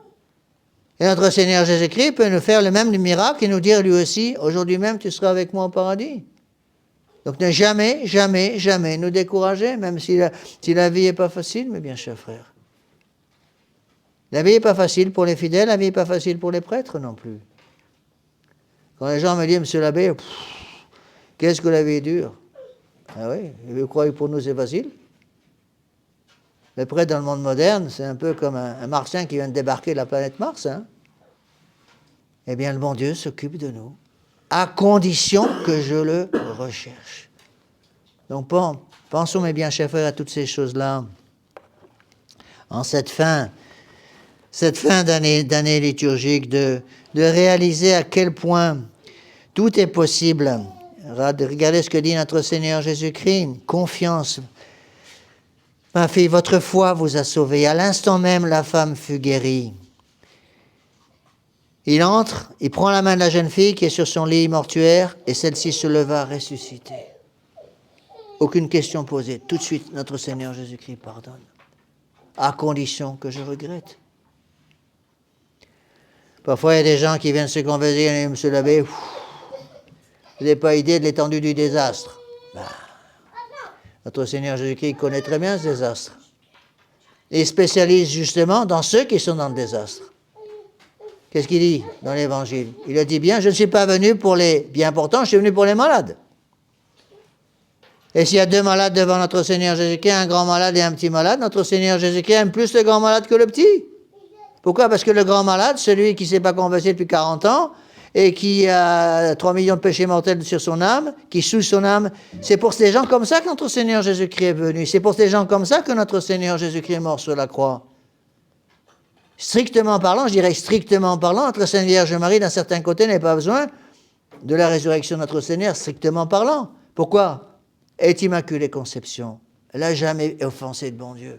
Speaker 1: Et notre Seigneur Jésus-Christ peut nous faire le même miracle et nous dire lui aussi, aujourd'hui même tu seras avec moi au paradis. Donc ne jamais, jamais, jamais nous décourager, même si la vie n'est pas facile, mes bien chers frères. La vie n'est pas facile pour les fidèles, la vie n'est pas facile pour les prêtres non plus. Quand les gens me disent, monsieur l'abbé, qu'est-ce que la vie est dure? Ah oui, vous croyez que pour nous c'est facile? Les prêtres dans le monde moderne, c'est un peu comme un martien qui vient de débarquer de la planète Mars. Hein? Eh bien, le bon Dieu s'occupe de nous, à condition que je le recherche. Donc, pensons, mes bien chers frères, à toutes ces choses-là. En cette fin d'année liturgique, de réaliser à quel point tout est possible. Regardez ce que dit notre Seigneur Jésus-Christ. Confiance. Ma fille, votre foi vous a sauvée. À l'instant même, la femme fut guérie. Il entre, il prend la main de la jeune fille qui est sur son lit mortuaire et celle-ci se leva ressuscitée. Aucune question posée. Tout de suite, notre Seigneur Jésus-Christ pardonne. À condition que je regrette. Parfois, il y a des gens qui viennent se convertir et monsieur l'abbé, vous n'avez pas idée de l'étendue du désastre. Notre Seigneur Jésus-Christ connaît très bien ce désastre. Et il spécialise justement dans ceux qui sont dans le désastre. Qu'est-ce qu'il dit dans l'Évangile? Il a dit bien, je ne suis pas venu pour les bien portants, je suis venu pour les malades. Et s'il y a deux malades devant notre Seigneur Jésus-Christ, un grand malade et un petit malade, notre Seigneur Jésus-Christ aime plus le grand malade que le petit. Pourquoi? Parce que le grand malade, celui qui ne s'est pas converti depuis 40 ans, et qui a 3 millions de péchés mortels sur son âme, qui souille son âme, c'est pour ces gens comme ça que notre Seigneur Jésus-Christ est venu. C'est pour ces gens comme ça que notre Seigneur Jésus-Christ est mort sur la croix. Strictement parlant, je dirais strictement parlant, notre Sainte Vierge Marie, d'un certain côté, n'a pas besoin de la résurrection de notre Seigneur, strictement parlant. Pourquoi? Elle est immaculée conception. Elle n'a jamais offensé le bon Dieu.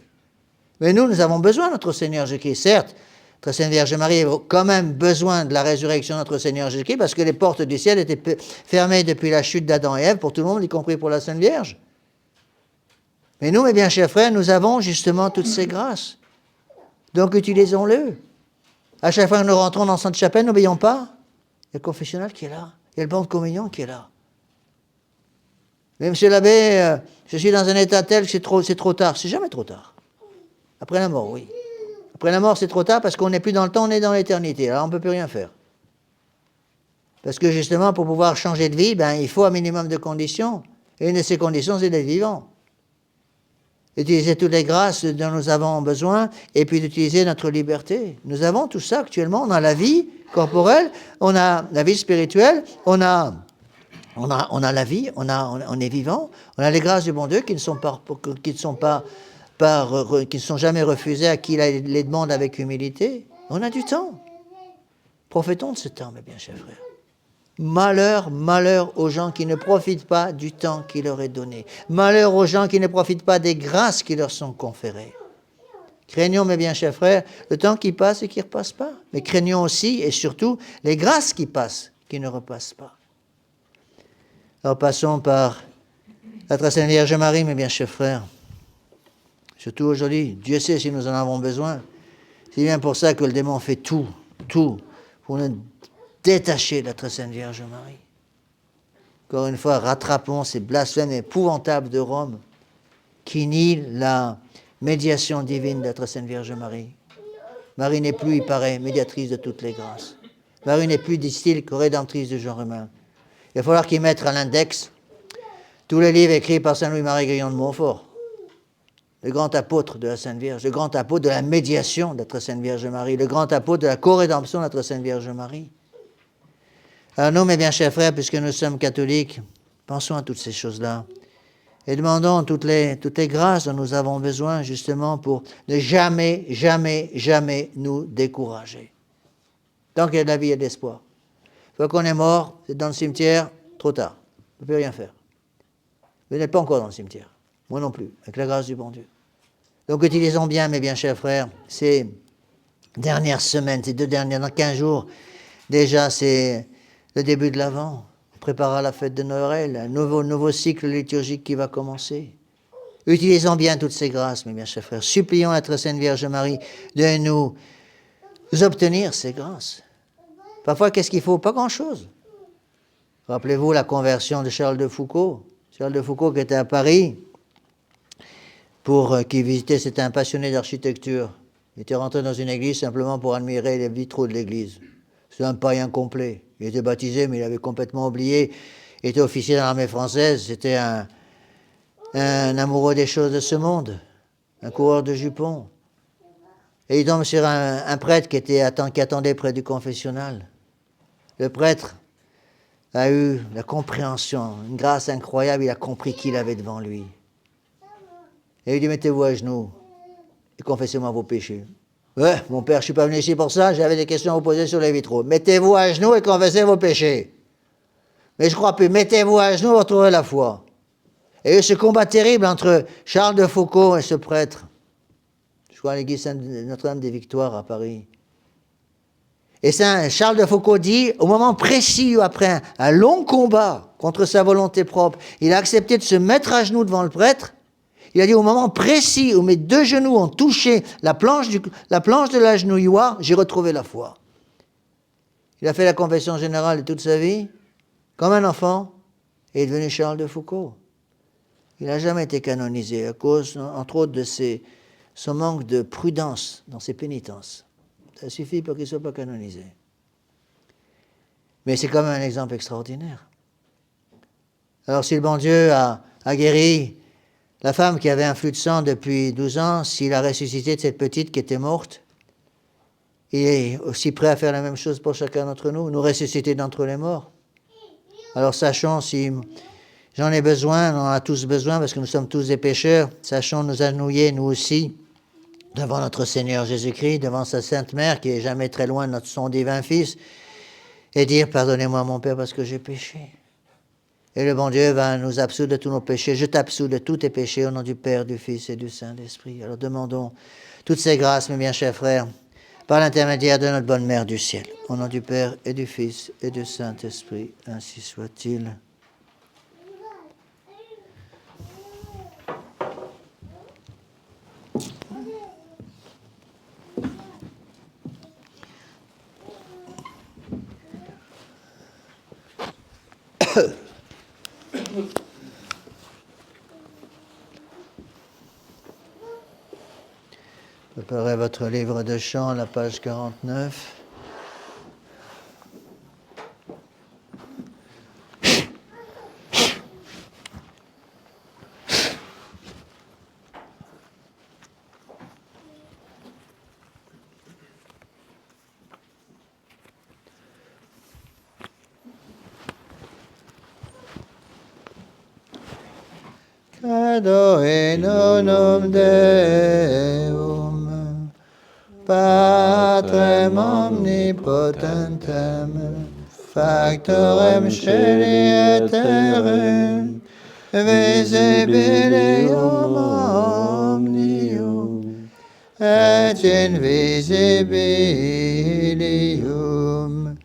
Speaker 1: Mais nous avons besoin de notre Seigneur Jésus-Christ. Certes, notre Sainte Vierge Marie a quand même besoin de la résurrection de notre Seigneur Jésus-Christ parce que les portes du ciel étaient fermées depuis la chute d'Adam et Ève pour tout le monde, y compris pour la Sainte Vierge. Mais nous, mes bien chers frères, nous avons justement toutes ces grâces. Donc utilisons-le. À chaque fois que nous rentrons dans Sainte Chapelle, n'oublions pas, il y a le confessionnal qui est là, il y a le banc de communion qui est là. Mais monsieur l'abbé, je suis dans un état tel que c'est trop tard. C'est jamais trop tard. Après la mort, oui. Après la mort, c'est trop tard parce qu'on n'est plus dans le temps, on est dans l'éternité. Alors on ne peut plus rien faire. Parce que justement, pour pouvoir changer de vie, il faut un minimum de conditions. Et une de ces conditions, c'est d'être vivant. Utiliser toutes les grâces dont nous avons besoin et puis d'utiliser notre liberté. Nous avons tout ça actuellement. On a la vie corporelle, on a la vie spirituelle, on a la vie, on est vivant, on a les grâces du bon Dieu qui ne sont jamais refusées à qui les demande avec humilité. On a du temps. Profitons de ce temps, mes bien chers frères. Malheur, malheur aux gens qui ne profitent pas du temps qui leur est donné. Malheur aux gens qui ne profitent pas des grâces qui leur sont conférées. Craignons, mes bien chers frères, le temps qui passe et qui ne repasse pas. Mais craignons aussi et surtout les grâces qui passent, qui ne repassent pas. Alors passons par la très sainte Vierge Marie, mes bien chers frères. Surtout aujourd'hui, Dieu sait si nous en avons besoin. C'est bien pour ça que le démon fait tout pour nous détacher de la très sainte Vierge Marie. Encore une fois, rattrapons ces blasphèmes épouvantables de Rome qui nient la médiation divine de la très sainte Vierge Marie. Marie n'est plus, il paraît, médiatrice de toutes les grâces. Marie n'est plus, disent-ils, que rédemptrice du genre humain. Il va falloir qu'ils mettent à l'index tous les livres écrits par Saint Louis-Marie Grillon de Montfort, le grand apôtre de la Sainte Vierge, le grand apôtre de la médiation de la très sainte Vierge Marie, le grand apôtre de la co-rédemption de la très sainte Vierge Marie. Alors nous, mes bien chers frères, puisque nous sommes catholiques, pensons à toutes ces choses-là et demandons toutes les grâces dont nous avons besoin justement pour ne jamais, jamais, jamais nous décourager. Tant qu'il y a de la vie et de l'espoir. Une fois qu'on est mort, c'est dans le cimetière, trop tard. On ne peut plus rien faire. Vous n'êtes pas encore dans le cimetière. Moi non plus, avec la grâce du bon Dieu. Donc utilisons bien, mes bien chers frères, ces dernières semaines, ces 2 dernières, dans 15 jours, déjà c'est le début de l'Avent. On préparera la fête de Noël, un nouveau cycle liturgique qui va commencer. Utilisons bien toutes ces grâces, mes bien chers frères. Supplions la très sainte Vierge Marie de nous obtenir ces grâces. Parfois, qu'est-ce qu'il faut? Pas grand-chose. Rappelez-vous la conversion de Charles de Foucault. Charles de Foucault qui était à Paris, qui visitait, c'était un passionné d'architecture. Il était rentré dans une église simplement pour admirer les vitraux de l'église. C'est un païen complet. Il était baptisé, mais il avait complètement oublié. Il était officier dans l'armée française. C'était un amoureux des choses de ce monde, un coureur de jupons. Et il tombe sur un prêtre qui attendait près du confessionnal. Le prêtre a eu la compréhension, une grâce incroyable, il a compris qui il avait devant lui. Et il dit, mettez-vous à genoux et confessez-moi vos péchés. Ouais, mon père, je ne suis pas venu ici pour ça, j'avais des questions à vous poser sur les vitraux. Mettez-vous à genoux et confessez vos péchés. Mais je crois plus, mettez-vous à genoux et retrouvez la foi. Et il y a eu ce combat terrible entre Charles de Foucault et ce prêtre. Je crois à l'église Notre-Dame des Victoires à Paris. Et Charles de Foucault dit, au moment précis où après un long combat contre sa volonté propre, il a accepté de se mettre à genoux devant le prêtre. Il a dit, au moment précis où mes 2 genoux ont touché la planche de l'agenouilloir, j'ai retrouvé la foi. Il a fait la confession générale de toute sa vie, comme un enfant, et est devenu Charles de Foucault. Il n'a jamais été canonisé à cause, entre autres, de son manque de prudence dans ses pénitences. Ça suffit pour qu'il ne soit pas canonisé. Mais c'est quand même un exemple extraordinaire. Alors si le bon Dieu a guéri la femme qui avait un flux de sang depuis 12 ans, s'il a ressuscité de cette petite qui était morte, il est aussi prêt à faire la même chose pour chacun d'entre nous, nous ressusciter d'entre les morts. Alors sachons, si j'en ai besoin, on en a tous besoin parce que nous sommes tous des pécheurs, sachons nous agenouiller nous aussi devant notre Seigneur Jésus-Christ, devant sa Sainte Mère qui est jamais très loin de son divin Fils, et dire, pardonnez-moi mon Père parce que j'ai péché. Et le bon Dieu va nous absoudre de tous nos péchés. Je t'absous de tous tes péchés au nom du Père, du Fils et du Saint-Esprit. Alors demandons toutes ces grâces, mes bien chers frères, par l'intermédiaire de notre bonne Mère du ciel. Au nom du Père et du Fils et du Saint-Esprit, ainsi soit-il. Préparez votre livre de chant, la page 49. Credo in unum Deum, Patrem omnipotentem, factorem sceli et terrae, visibilium omnium, et invisibilium,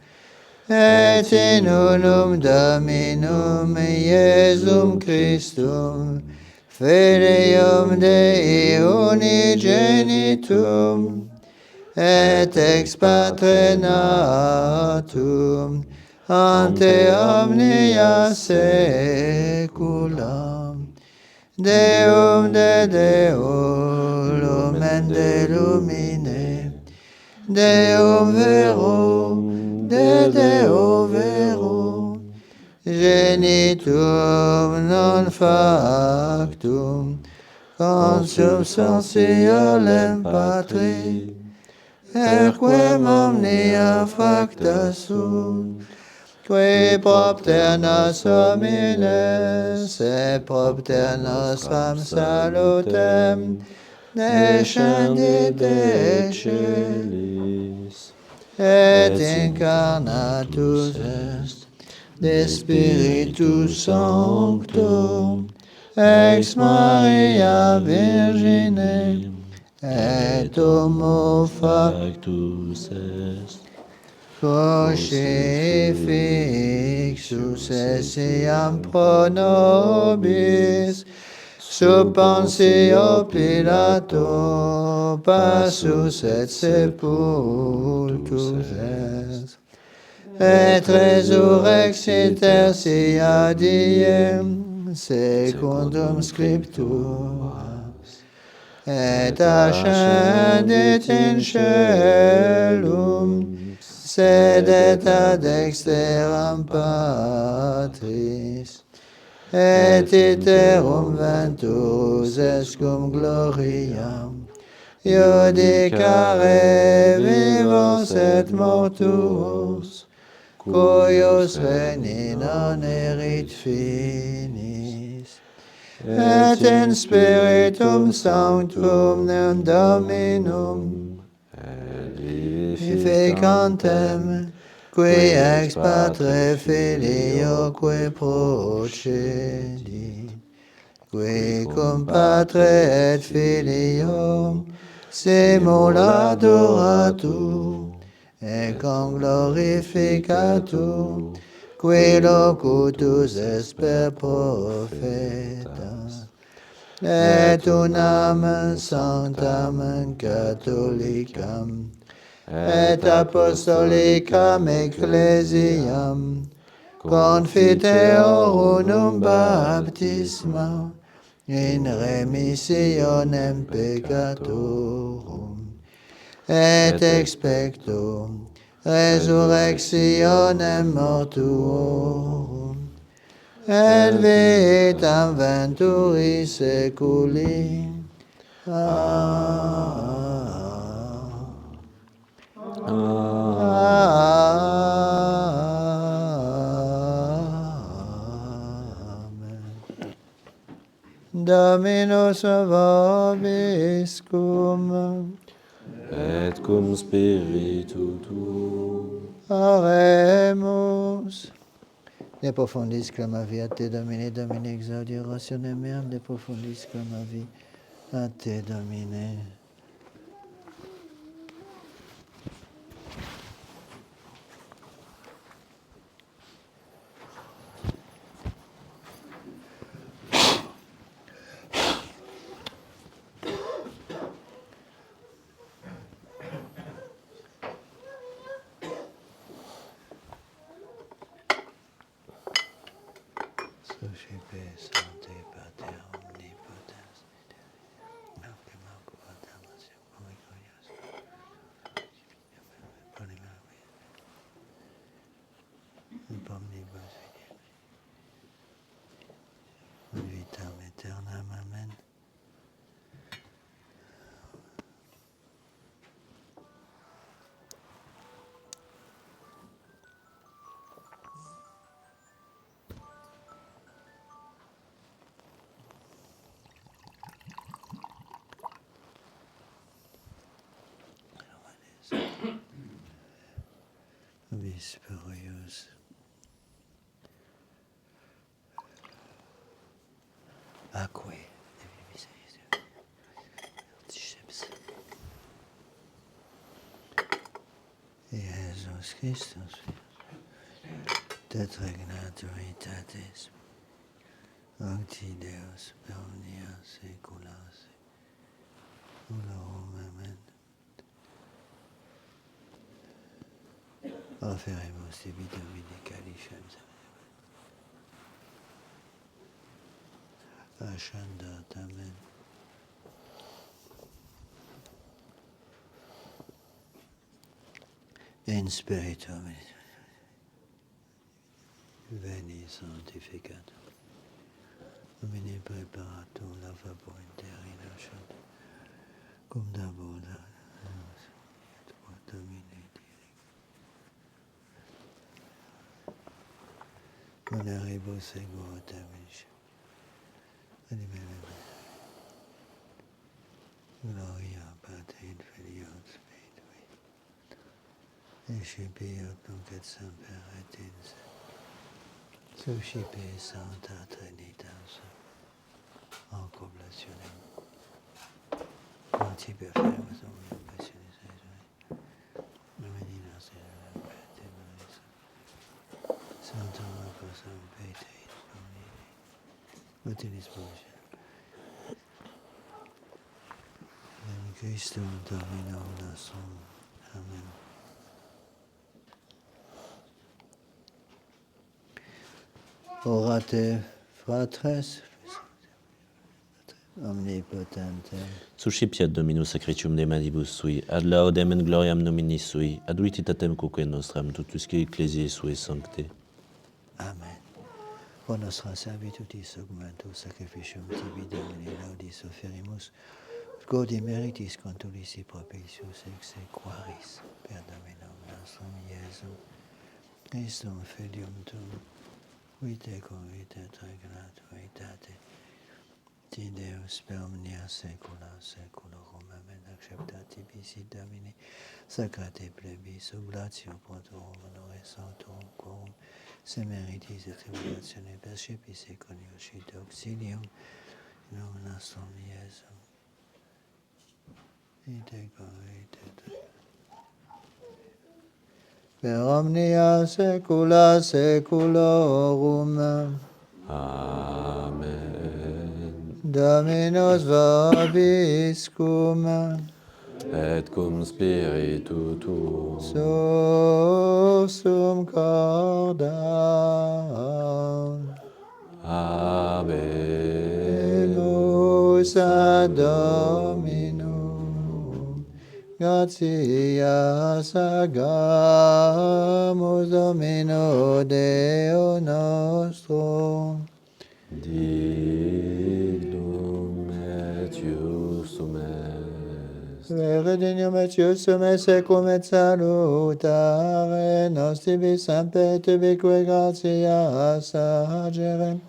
Speaker 1: et in unum Dominum Iesum Christum, Filium Dei unigenitum, et ex Patre natum, ante omnia saecula, Deum de Deo, lumen de lumine, Deum verum, de Deo vero, genitum non factum, consubstantialem Patri, erquem omnia facta sunt, qui propter nos homines, et propter nostram salutem, descendit de celis, et incarnatus est de Spiritus Sancto, ex Maria Virgine, et homo factus est, crucifixus essiam pro nobis, sub Pontio Pilato, passus et sepultus est, et resurrexit tertia diem, secundum Scripturas, et ascendit in caelum, sedet ad dexteram Patris, et iterum ventus est cum gloriam, iudicare vivos et mortuos, cuius veni non erit finis, et in Spiritum Sanctum Dominum, vivificantem, qui ex Patre Filioque procedit, qui cum Patre et Filio simula adoratur, et cum glorificatur, qui locutus est per profetas, et unam sanctam catholicam, et apostolicam ecclesiam, confiteor unum baptisma, in remissionem peccatorum, et expecto resurrectionem mortuorum, et vitam venturi seculi. Amen. Dominus vobiscum,
Speaker 2: et cum spiritu tuo.
Speaker 1: oremus. De profundis clamavi a te, Domine, Domine, exaudi orationem meam, de profundis clamavi a te, Domine. Socipe Sancte Pater omnipotens, nobis spurius. Acque. Jesus Christus, tetragnatus veritatis, sancti Deus per omnia saecula seculorum. Amen. Offeremus tibi Domine calicem ascendat. Amen. In spiritu veni sanctificatum. Domine preparatum lavabo interina shat, cum dabula Domine direct. Moneribus ego terminis. Gloria Patri et Filio et Spiritui. Escipiot nunc et semper et in suscipe Sancta Trinitas. En coblationem. Quantipe affermus omnium passionis Jesu. Domina Sera Pete Marisa. Sanctum Apostolum Petri Domini. Utilis Bosia. In Christum Domino nostrum. Amen. Orate, fratres, omnipotentem.
Speaker 2: Suscipiat Dominus sacritium de manibus sui, ad laudem et gloriam nomini sui, ad utilitatem cuque nostram, tutusque ecclesiae sue sancte.
Speaker 1: Amen. O nostra servitutis augmentus sacrificium tibi Domini laudis offerimus, godi meritis contulici propitius ex sequaris per Dominum nostrum Iesum Christum Filium tuum, qui tecum vita tragnatum veritate, ti Deus per omnia saecula saeculorum. Amen. Acceptat tibi sit Domini, sacrate plebis, oblatio pro tuum honore sanctorum quorum, se meritis et tribulatione percepis et coniuscit auxilium in nomine nostrum Iesum. Ite corrite per omnia saecula saeculorum.
Speaker 2: Amen.
Speaker 1: Dominus vobiscum,
Speaker 2: Et cum spiritu tuum.
Speaker 1: sursum cordaum.
Speaker 2: Amen.
Speaker 1: Nos ad Dominum, gratias agamus Domino Deo nostrum,
Speaker 2: Dignum et iustum est.
Speaker 1: Vere dignum et iustum est secum et salutare nos tibi semper tibique gratias agere.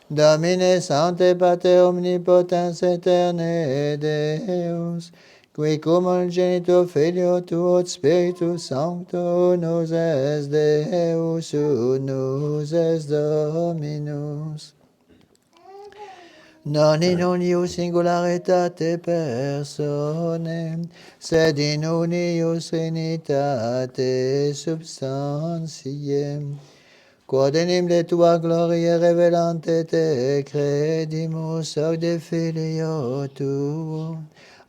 Speaker 1: Domine Sancte Pater omnipotens aeterne Deus, qui cum unigenitur Filio tuo et Spiritus Sancto nos est Deus unus est Dominus. Non in unius singularitate personae, sed in unius trinitate substantiae, quod enim de tua gloria revelante te credimus, hoc de Filio tuo,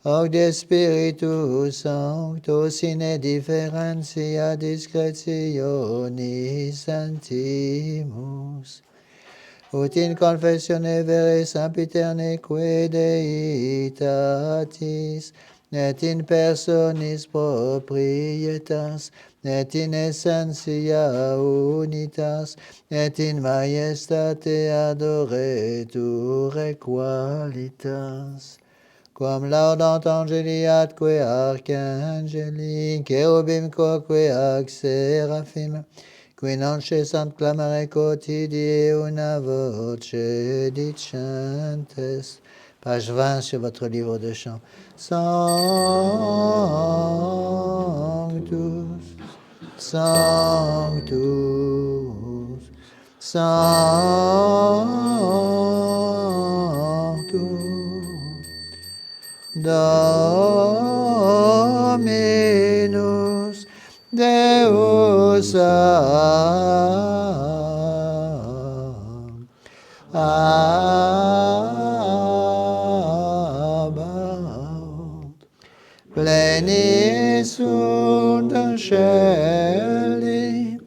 Speaker 1: hoc de Spiritus Sancto, sine differentia discretionis santimus. Ut in confessione vere sempiterneque Deitatis, et in personis proprietas, et in essentia unitas, et in majestate adoretur qualitas. Quam laudant angeli atque archangeli, cherubim quoque ac seraphim, qui non cessant clamare quotidie una voce dicentes. Page 20 sur votre livre de chant. Sanctus, Sanctus, Sanctus, Dominus Deus Sabaoth, pleni sunt celi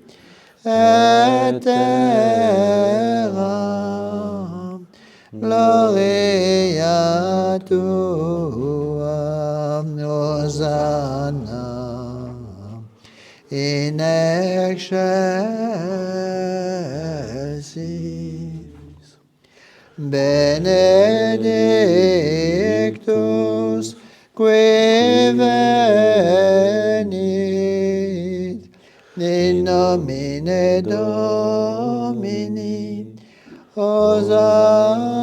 Speaker 1: et terra, gloria tua, Hosanna, in excelsis, benedictus qui venit in nomine Domini, Hosanna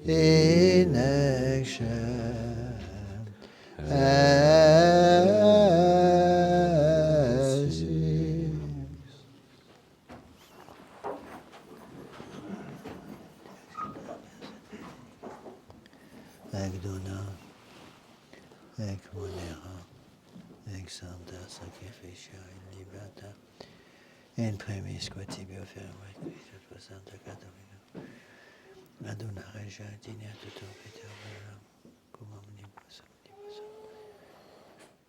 Speaker 1: in excelsis. Ec dona, ec monera, ec sancta sacrificia in libertà, in premis quae tibi offeram Christus per Santa Caterina, aduna regia et digna tutor Peterum, cum omnibus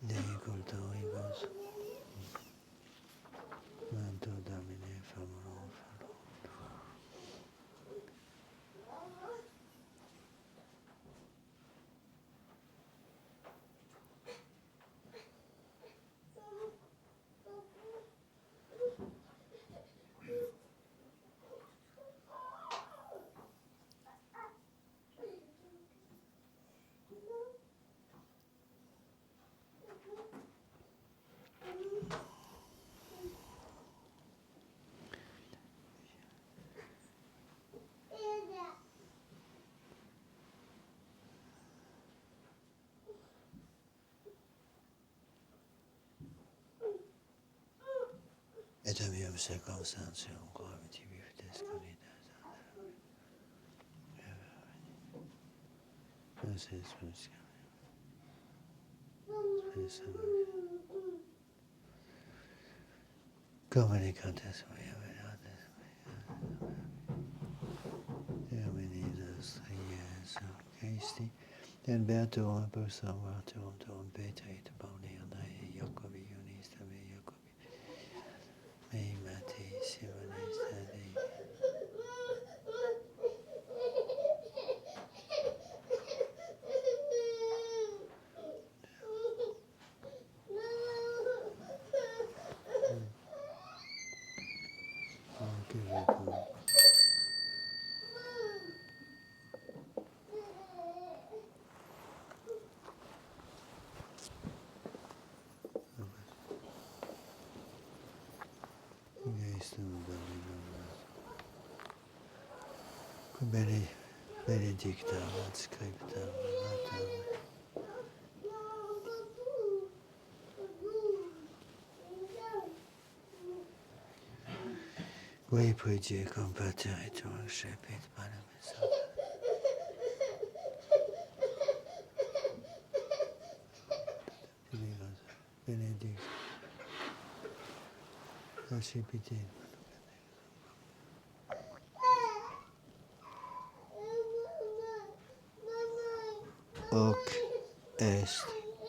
Speaker 1: Dei cultoribus, manto Domine famorum fallo. Et amium circumstantium quam tibi fides conidas. Communicantes mea verates Dominidas Jesu Christi, et beatum persam martyrum tuum Petri et Pauli Andrei Jacobi Ionista me Jacobi me Mattei Simonis Tadei. Benedicta ad scripta Mater. Qui puigi compatere tu scepit panem et salve. Benedicta. Scepit. Hoc est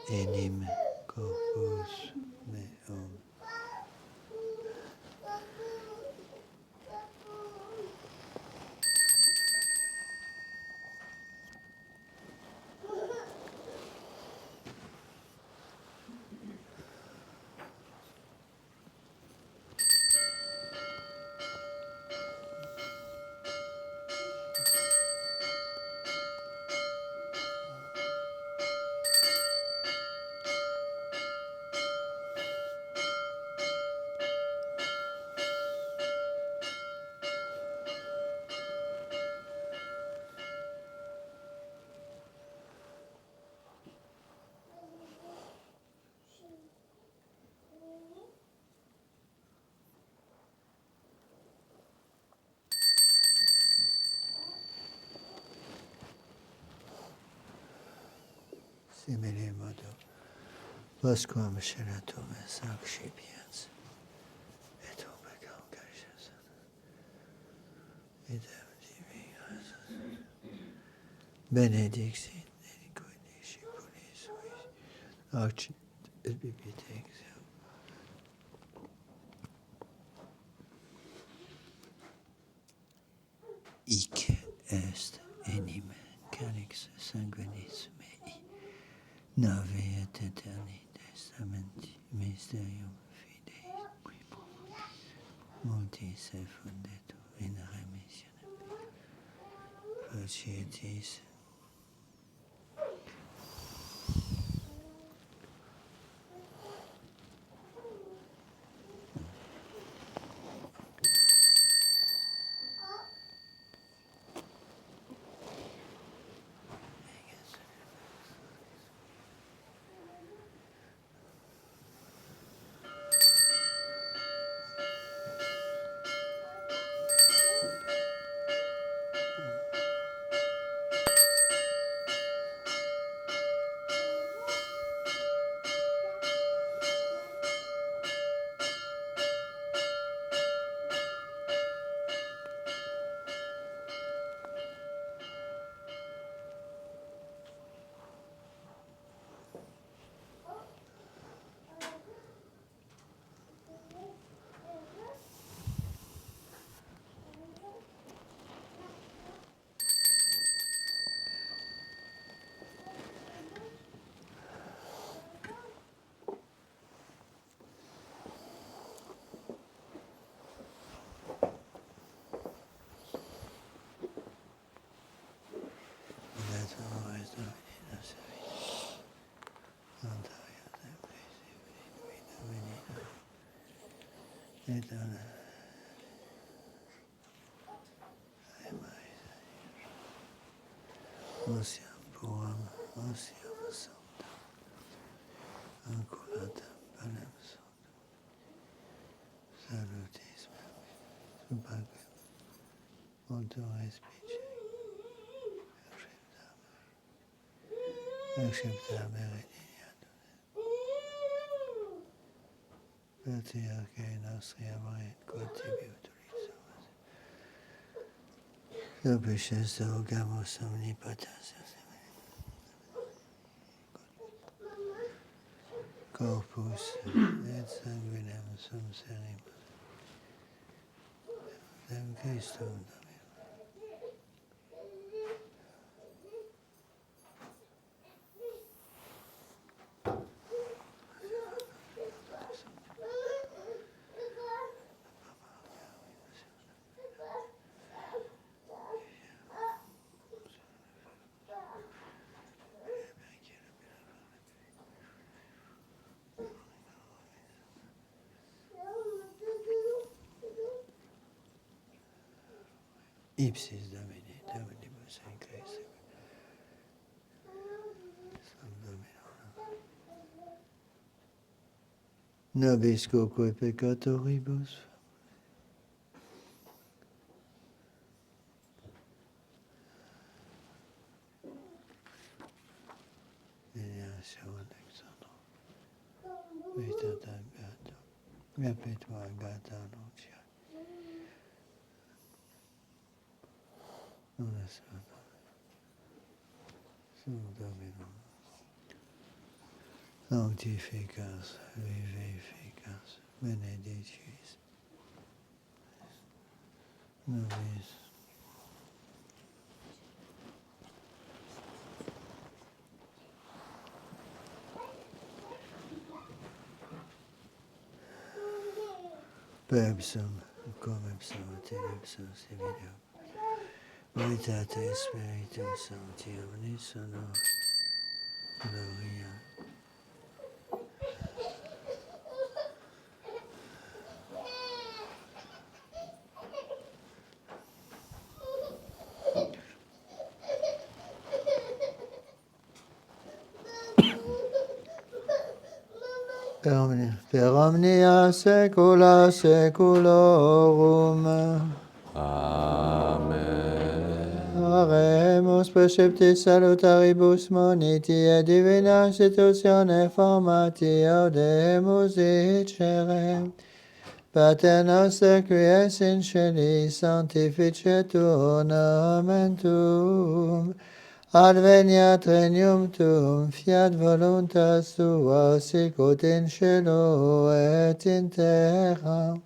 Speaker 1: enim corpus meum. simile modo, Pasquam scenatum es accipiens, et obecam carisas, idem divinas, benedixit, dedicoi discipulis suis, acit et bibite exeum. Hic est enim calix sanguinis mei, nave et aeterni testamenti mysterium fidei, qui multis effundetur in remissionem facietis. Osiam puam, osiam sanctam, anculatam panem sanctum, salutis subacquem, multum respice, acceptamer et ignatum, patriarchae nostriam et quod tibi utilisamus, Opus rogamus omnipotens, corpus et sanguinem sum serimus, dem Christum Dominum. Ipsis Domini, Dominibus in Christum. Sum Domino. Nobis coque peccatoribus. Iniatio Alexandro. Vita Beato. Perpetua Gata Lucia. Una sola. Sum Domino. Sanctificas, vivificas, benediciis. Nobis. Per ipsum, cum ipsum et in ipsum sividem. Veritate Spiritus Sancti unisono. Gloria. Per omnia saecula saeculorum.
Speaker 2: Amen.
Speaker 1: Oremus preceptis salutaribus moniti et divina institutione formati audemus dicere. Pater noster qui es in celis, sanctificetur nomen tuum. Adveniat regnum tuum, fiat voluntas tua, sicut in cielo et in terra.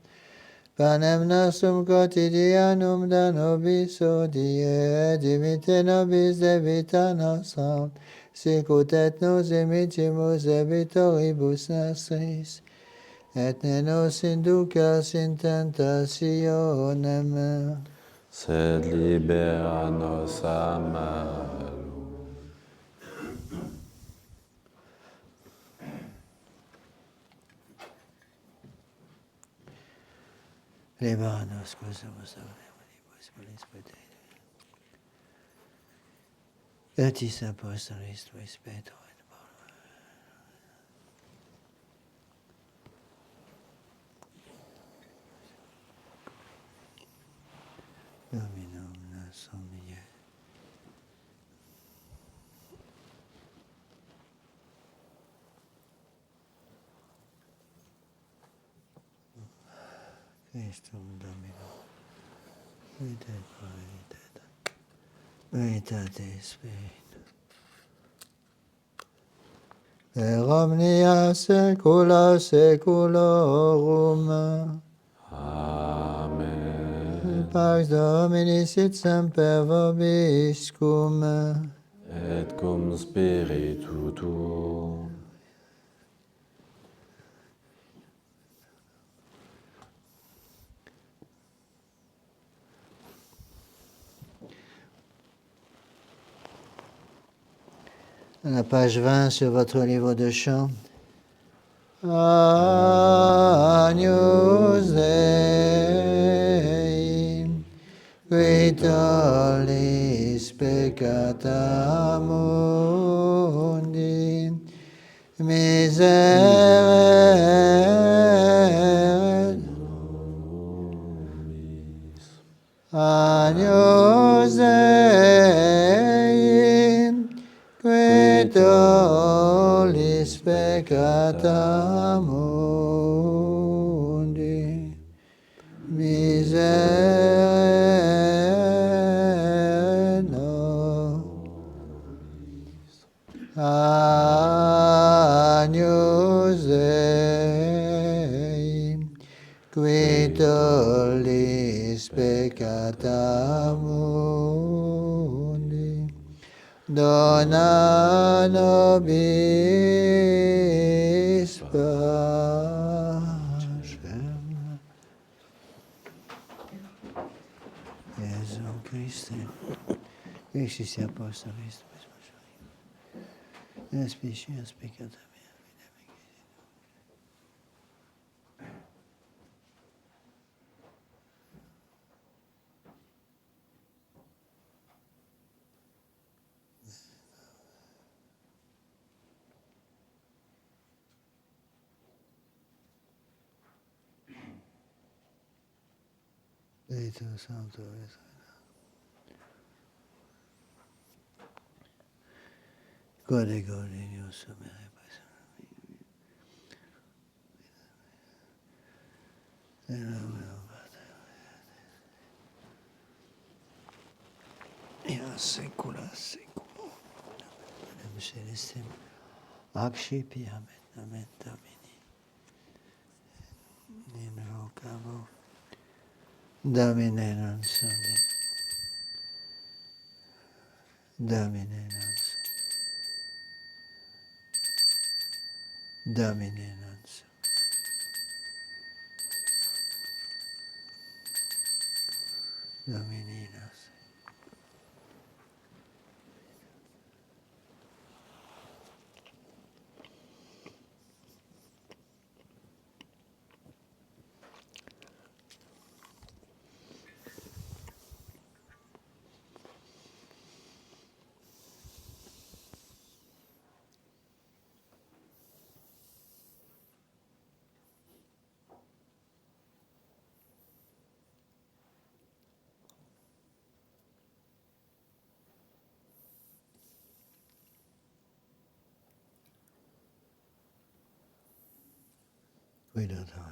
Speaker 1: Panem nostrum quotidianum da nobis hodie, et dimitte nobis debita nostra, sicut et nos dimittimus debitoribus nostris. Et ne nos inducas in tentationem,
Speaker 2: sed libera nos a malo.
Speaker 1: libera nos quos demonibus Beatis apostolis tuis Petro et Paolo. Dominum nostrum Iesus. Christum Dominum. Veritate Spiritu. Per omnia saecula saeculorum.
Speaker 2: Amen.
Speaker 1: Pax Domini sit semper vobiscum.
Speaker 2: Et cum spiritu tuum.
Speaker 1: À la page 20 sur votre livre de chant. Agnus Dei, qui tollis peccata mundi, miserere Agnus Dei, qui tollis peccata mundi, miserere nobis. Agnus Dei, qui tollis peccata mundi, dona nobis pacem. Iesum Christe, Christus apostolis tuis et spicius peccata mea. Spiritus Sancto es Code Gaudius Sumere Secula seculum. Panem celestem, accipiam et nomen Domini. Invocabo Domine non sum. Domine non sum. Domine non sum. Domine non sum. Oui, d'accord.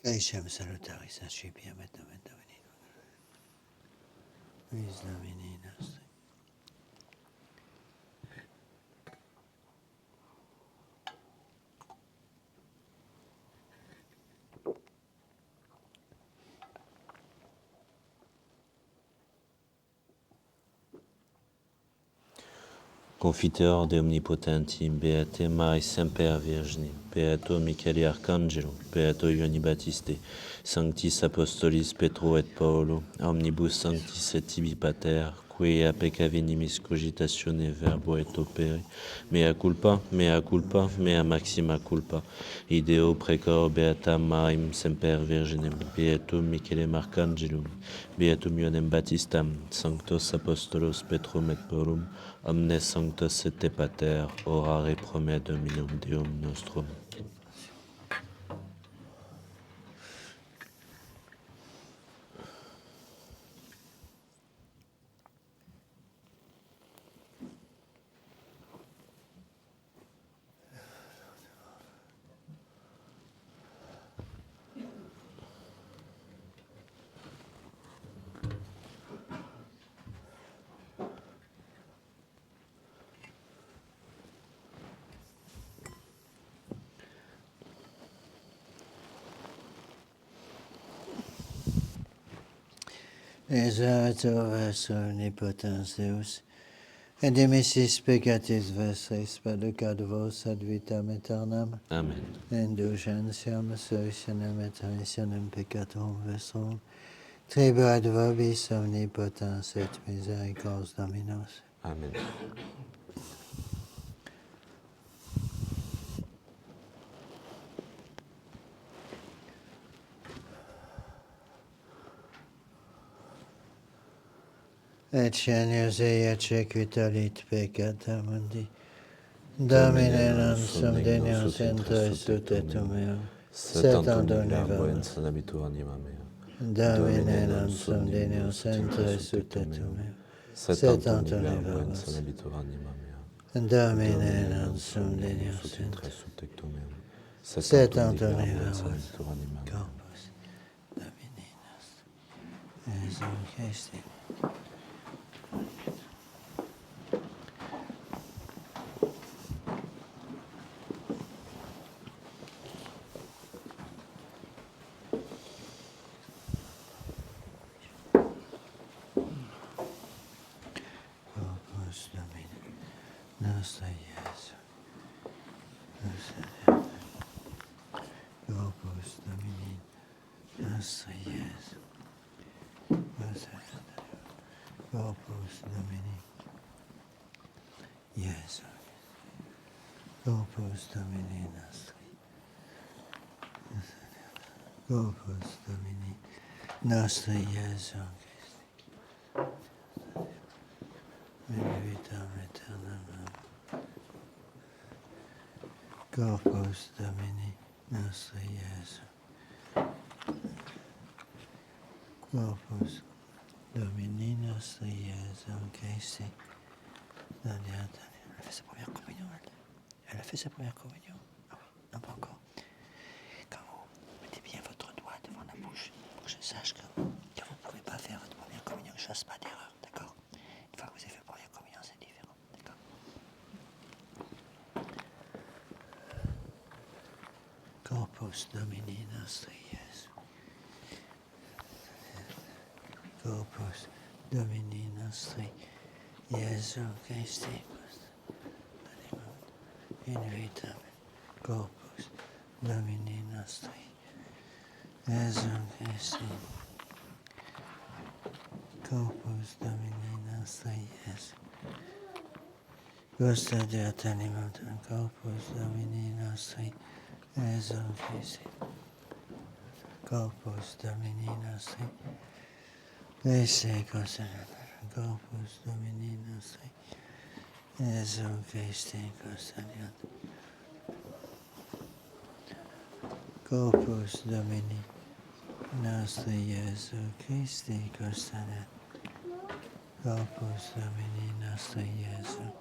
Speaker 1: Eishem salutaris ascipia metavenini. Vis domini nostri.
Speaker 2: Confiteur de omnipotenti, Beate Maris Semper Virgine, Beato Michele Arcangelo, Beato Ioanni Battiste, Sanctis Apostolis Petro et Paolo, Omnibus Sanctis et Tibi Pater, quia peccavinimis cogitatione verbo et opere, mea culpa, mea maxima culpa, ideo precor Beata Marim Semper Virginem, Beatum Michelem Arcangelum, Beatum Ioannem Baptistam, Sanctos Apostolos Petrum et Paulum, omnes sanctos et pater, orare prome Dominum Deum nostrum.
Speaker 1: Exato vers omnipotens Deus, et dimissis peccatis vestris paducat vos ad vitam aeternam,
Speaker 2: Amen.
Speaker 1: indulgentiam solutionem et remissionem peccatorum vestrum, tribuat vobis omnipotens et misericords Dominus.
Speaker 2: Amen.
Speaker 1: Et genius eiace quitalit peccata mundi. Domine non sum denius inter sutetum meum, sed
Speaker 2: Antoni verbo in
Speaker 1: vos.
Speaker 2: sanabitur anima mea.
Speaker 1: Domine non sum denius inter sutetum meum,
Speaker 2: Sed Antoni verbo in sanabitur anima mea.
Speaker 1: Domine non sum denius
Speaker 2: inter
Speaker 1: inter
Speaker 2: sutetum meum.
Speaker 1: sed Antoni
Speaker 2: verbo in
Speaker 1: verbos.
Speaker 2: sanabitur anima mea.
Speaker 1: Corpus Domini nostrum, Jesum Christi. Corpus Domini nostri Iesu. Corpus Domini nostri Iesu. Corpus Domini Iesu. Corpus Domini nostri. Corpus Domini nostri Iesu Christi. Vitam aeternam. Corpus Domini nostri Iesu. Corpus Domini nostri Iesu Christi. Daniel. Elle a fait sa première communion, elle a fait sa première communion. Ah oui, non pas encore. Quand vous mettez bien votre doigt devant la bouche, pour que je sache que vous ne pouvez pas faire votre première communion, je ne fasse pas d'erreur, d'accord? Une fois que vous avez fait première communion, c'est différent, d'accord? Corpus Domini nostri Iesu. Corpus Domini nostri, Iesu Christi, in vitam, Corpus Domini nostri, Iesu Christi, Corpus Domini nostri, Iesu. Custodiat animam Corpus Domini nostri, Iesu Christi, Corpus Domini nostri, Esse custodiat Corpus Domini nostri, Iesu Christi custodiat. Corpus Domini nostri, Iesu Christi custodiat. Corpus Domini nostri, Iesu.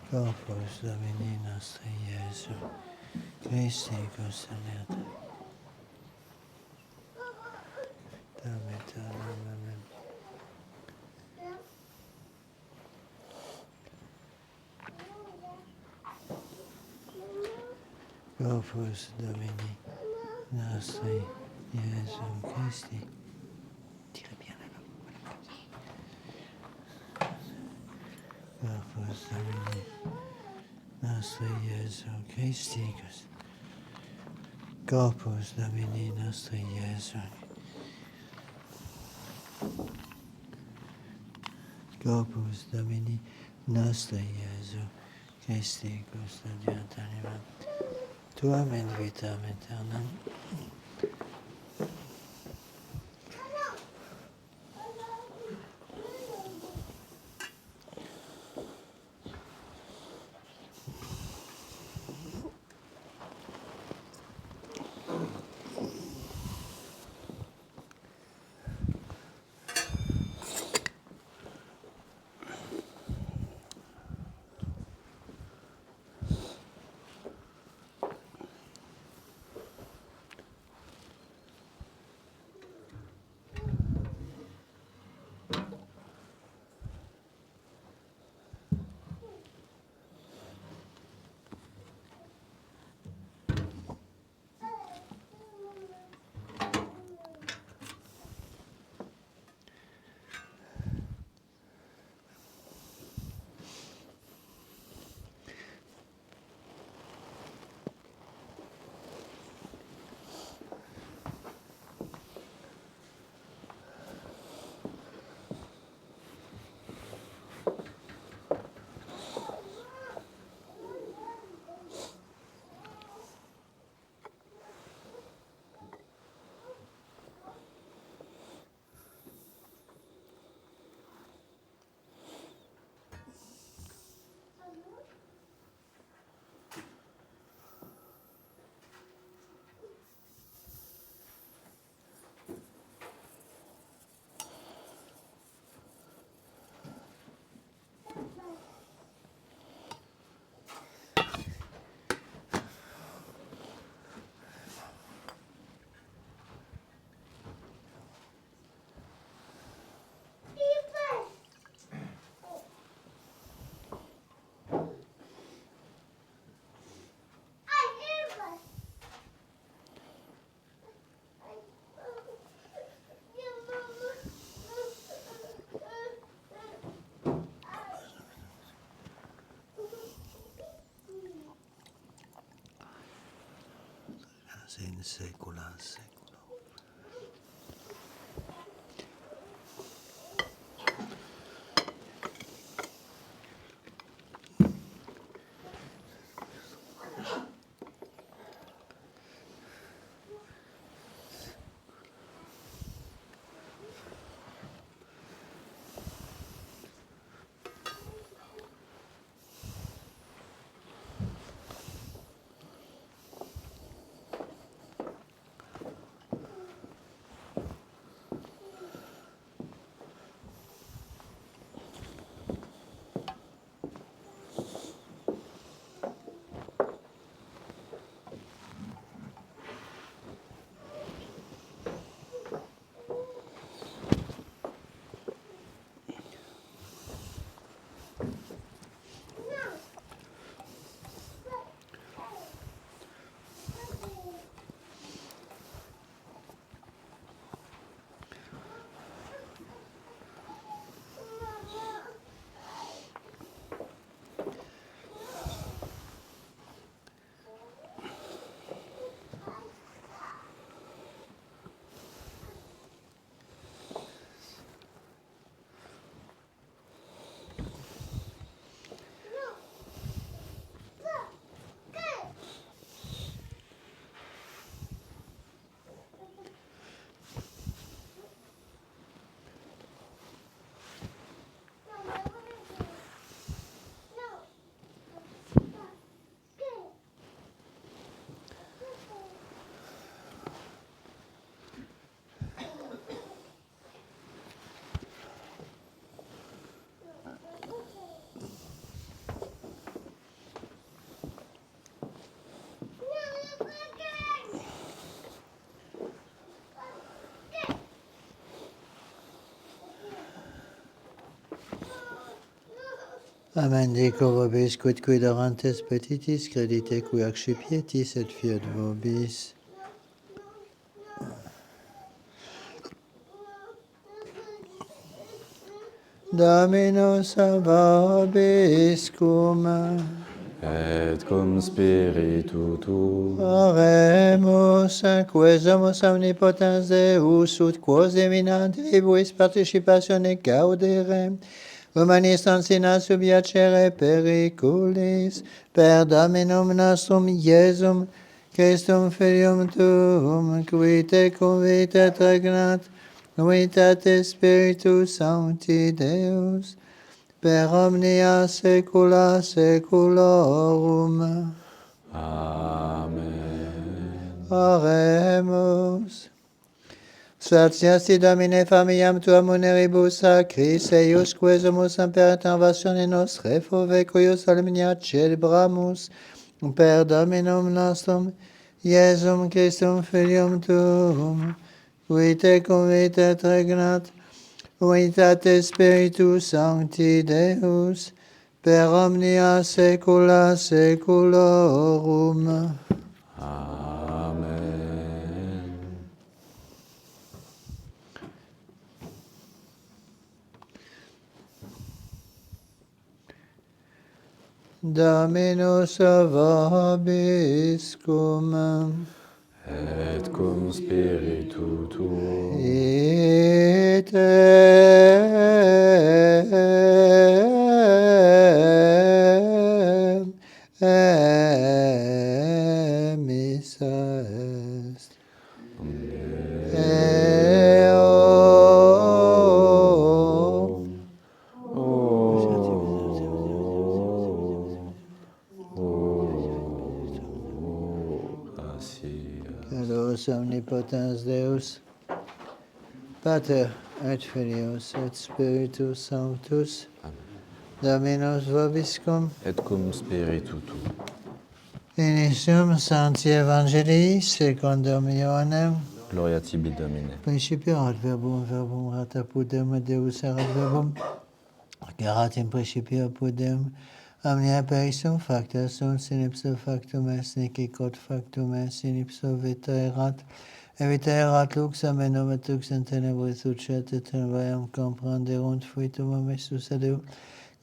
Speaker 1: Corpus Domini nostri, Iesu Christi custodiat. Amen. Corpus Domini nostri, Iesu Christi. Corpus Domini nostri, Iesu Christi. Corpus Domini nostri, Iesu. Corpus Domini nostri, Iesu Christi custodiat animam tuam in vitam aeternam. In saecula saeculorum. Amen dico vobis, quid quidarantes petitis, credite qui accipietis et fiat vobis. Dominus vobiscum.
Speaker 2: Et cum spiritu tuo.
Speaker 1: Oremus, quesumus omnipotens Deus, ut quos eminentibus participatione gaudere, humanis sina subiacere periculis, per Dominum nostrum Iesum, Christum Filium Tuum, qui te convit et regnat, unitate Spiritus Sancti Deus, per omnia saecula saeculorum.
Speaker 2: Amen.
Speaker 1: Oremus. Satiasti Domine familiam tuam muneribus sacris, eius quesumus imper interventione nostre fove, cuius alumnia celebramus, per Dominum nostrum, Iesum Christum Filium Tuum, qui te convit et regnat, unitate Spiritus Sancti Deus, per omnia saecula saeculorum.
Speaker 2: Amen.
Speaker 1: Dominus vobiscum.
Speaker 2: Et cum spiritu tuo.
Speaker 1: Missa est. Cados omnipotens Deus, Pater et Filius et Spiritus Sanctus, Dominus vobiscum,
Speaker 2: Et cum spiritu tuo.
Speaker 1: Initium Sancti Evangelii secundum Ioannem,
Speaker 2: Gloria tibi, Domine.
Speaker 1: Principio ad verbum, verbum rat apud Deum, et Deus erat verbum, erat in principio apud Deum, omnia per ipsum facta sunt, sin ipso factum est, nec quod factum est, sin ipso vita erat, et vita erat lux, amenum et lux in tenebris ucet, et tenebram comprenderunt fuitum omessus ad Deo,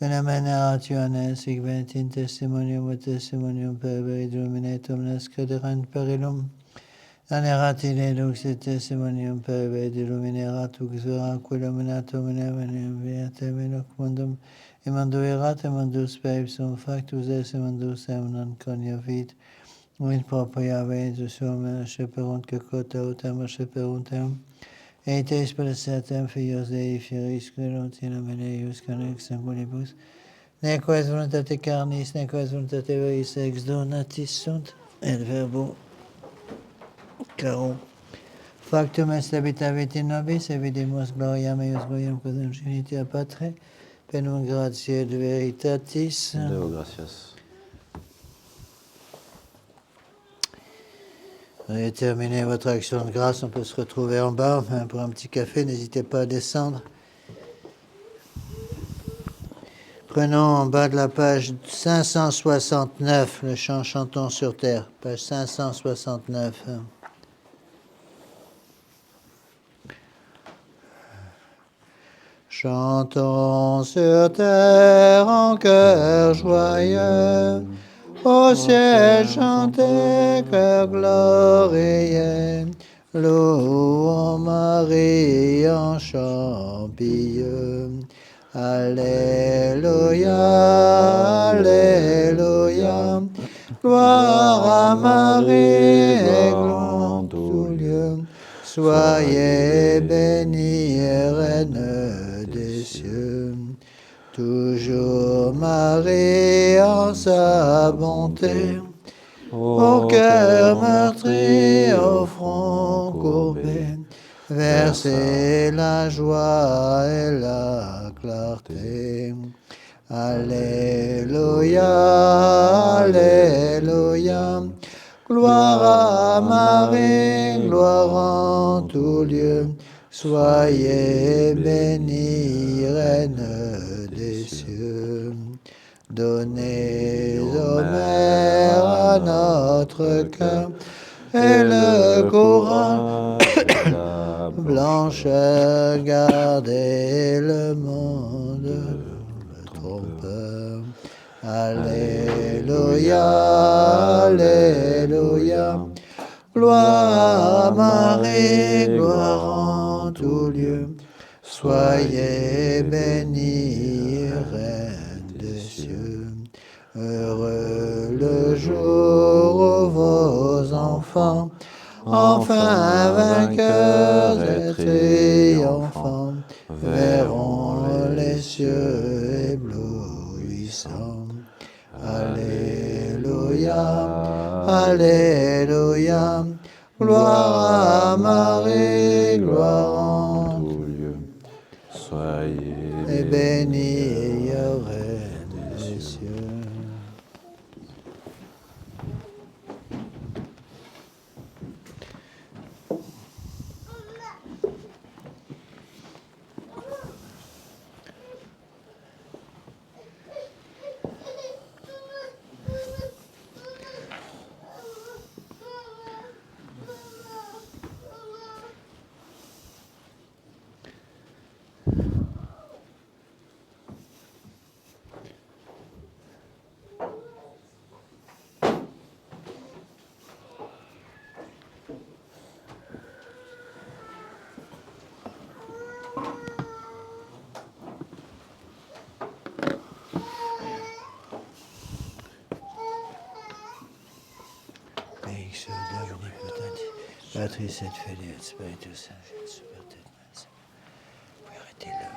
Speaker 1: Venamen erat Ioannes, hic venit in testimonium, et testimonium per verid luminet, omnes crederant per illum. An erat in lux et testimonium per verid illuminerat, lux veraque illuminatum in evenem viatem in hoc mundum, emando erat, emandus per ipsum factus es, emandus non coniovit, in propria vetus suum, sheperunt cacota utem, sheperunt eum, et eis per Fios Dei fieris credunt in nomen eius canex sanguinibus, nequo est voluntate carnis, nequo est voluntate veris ex donatis sunt, et verbo caro. Factum est habitavit in nobis, et vidimus gloriam eius gloriam quod ingenitia Patre, penum gratiae et veritatis.
Speaker 2: Deo gratias.
Speaker 1: Vous avez terminé votre action de grâce, on peut se retrouver en bas pour un petit café, n'hésitez pas à descendre. Prenons en bas de la page 569, le chant Chantons sur terre, page 569. Chantons sur terre en chœur joyeux, au ciel chantez, cœur glorieux, louons Marie en chant pieux. Alléluia, Alléluia, gloire à Marie et gloire tout lieu. Soyez bénie, Reine des cieux. Toujours Marie en sa bonté, au cœur meurtri, au front courbé, versez la joie et la clarté. Alléluia, Alléluia, gloire à Marie, gloire en tout lieu. Soyez bénie, Reine des cieux. Donnez aux mers à notre cœur et le courage,
Speaker 2: la
Speaker 1: blanche, gardez le monde, le trompeur. Alléluia, Alléluia. Gloire à Marie, gloire en tout lieu. Soyez bénie, Reine des cieux. Heureux le jour où vos enfants, enfin vainqueurs et triomphants, verront les cieux éblouissants. Alléluia, Alléluia. Gloire à Marie, gloire en tout lieu.
Speaker 2: Soyez
Speaker 1: bénie, Reine des cieux. Patris et Filii et Spiritus Sanctus, super tête. Vous arrêtez là.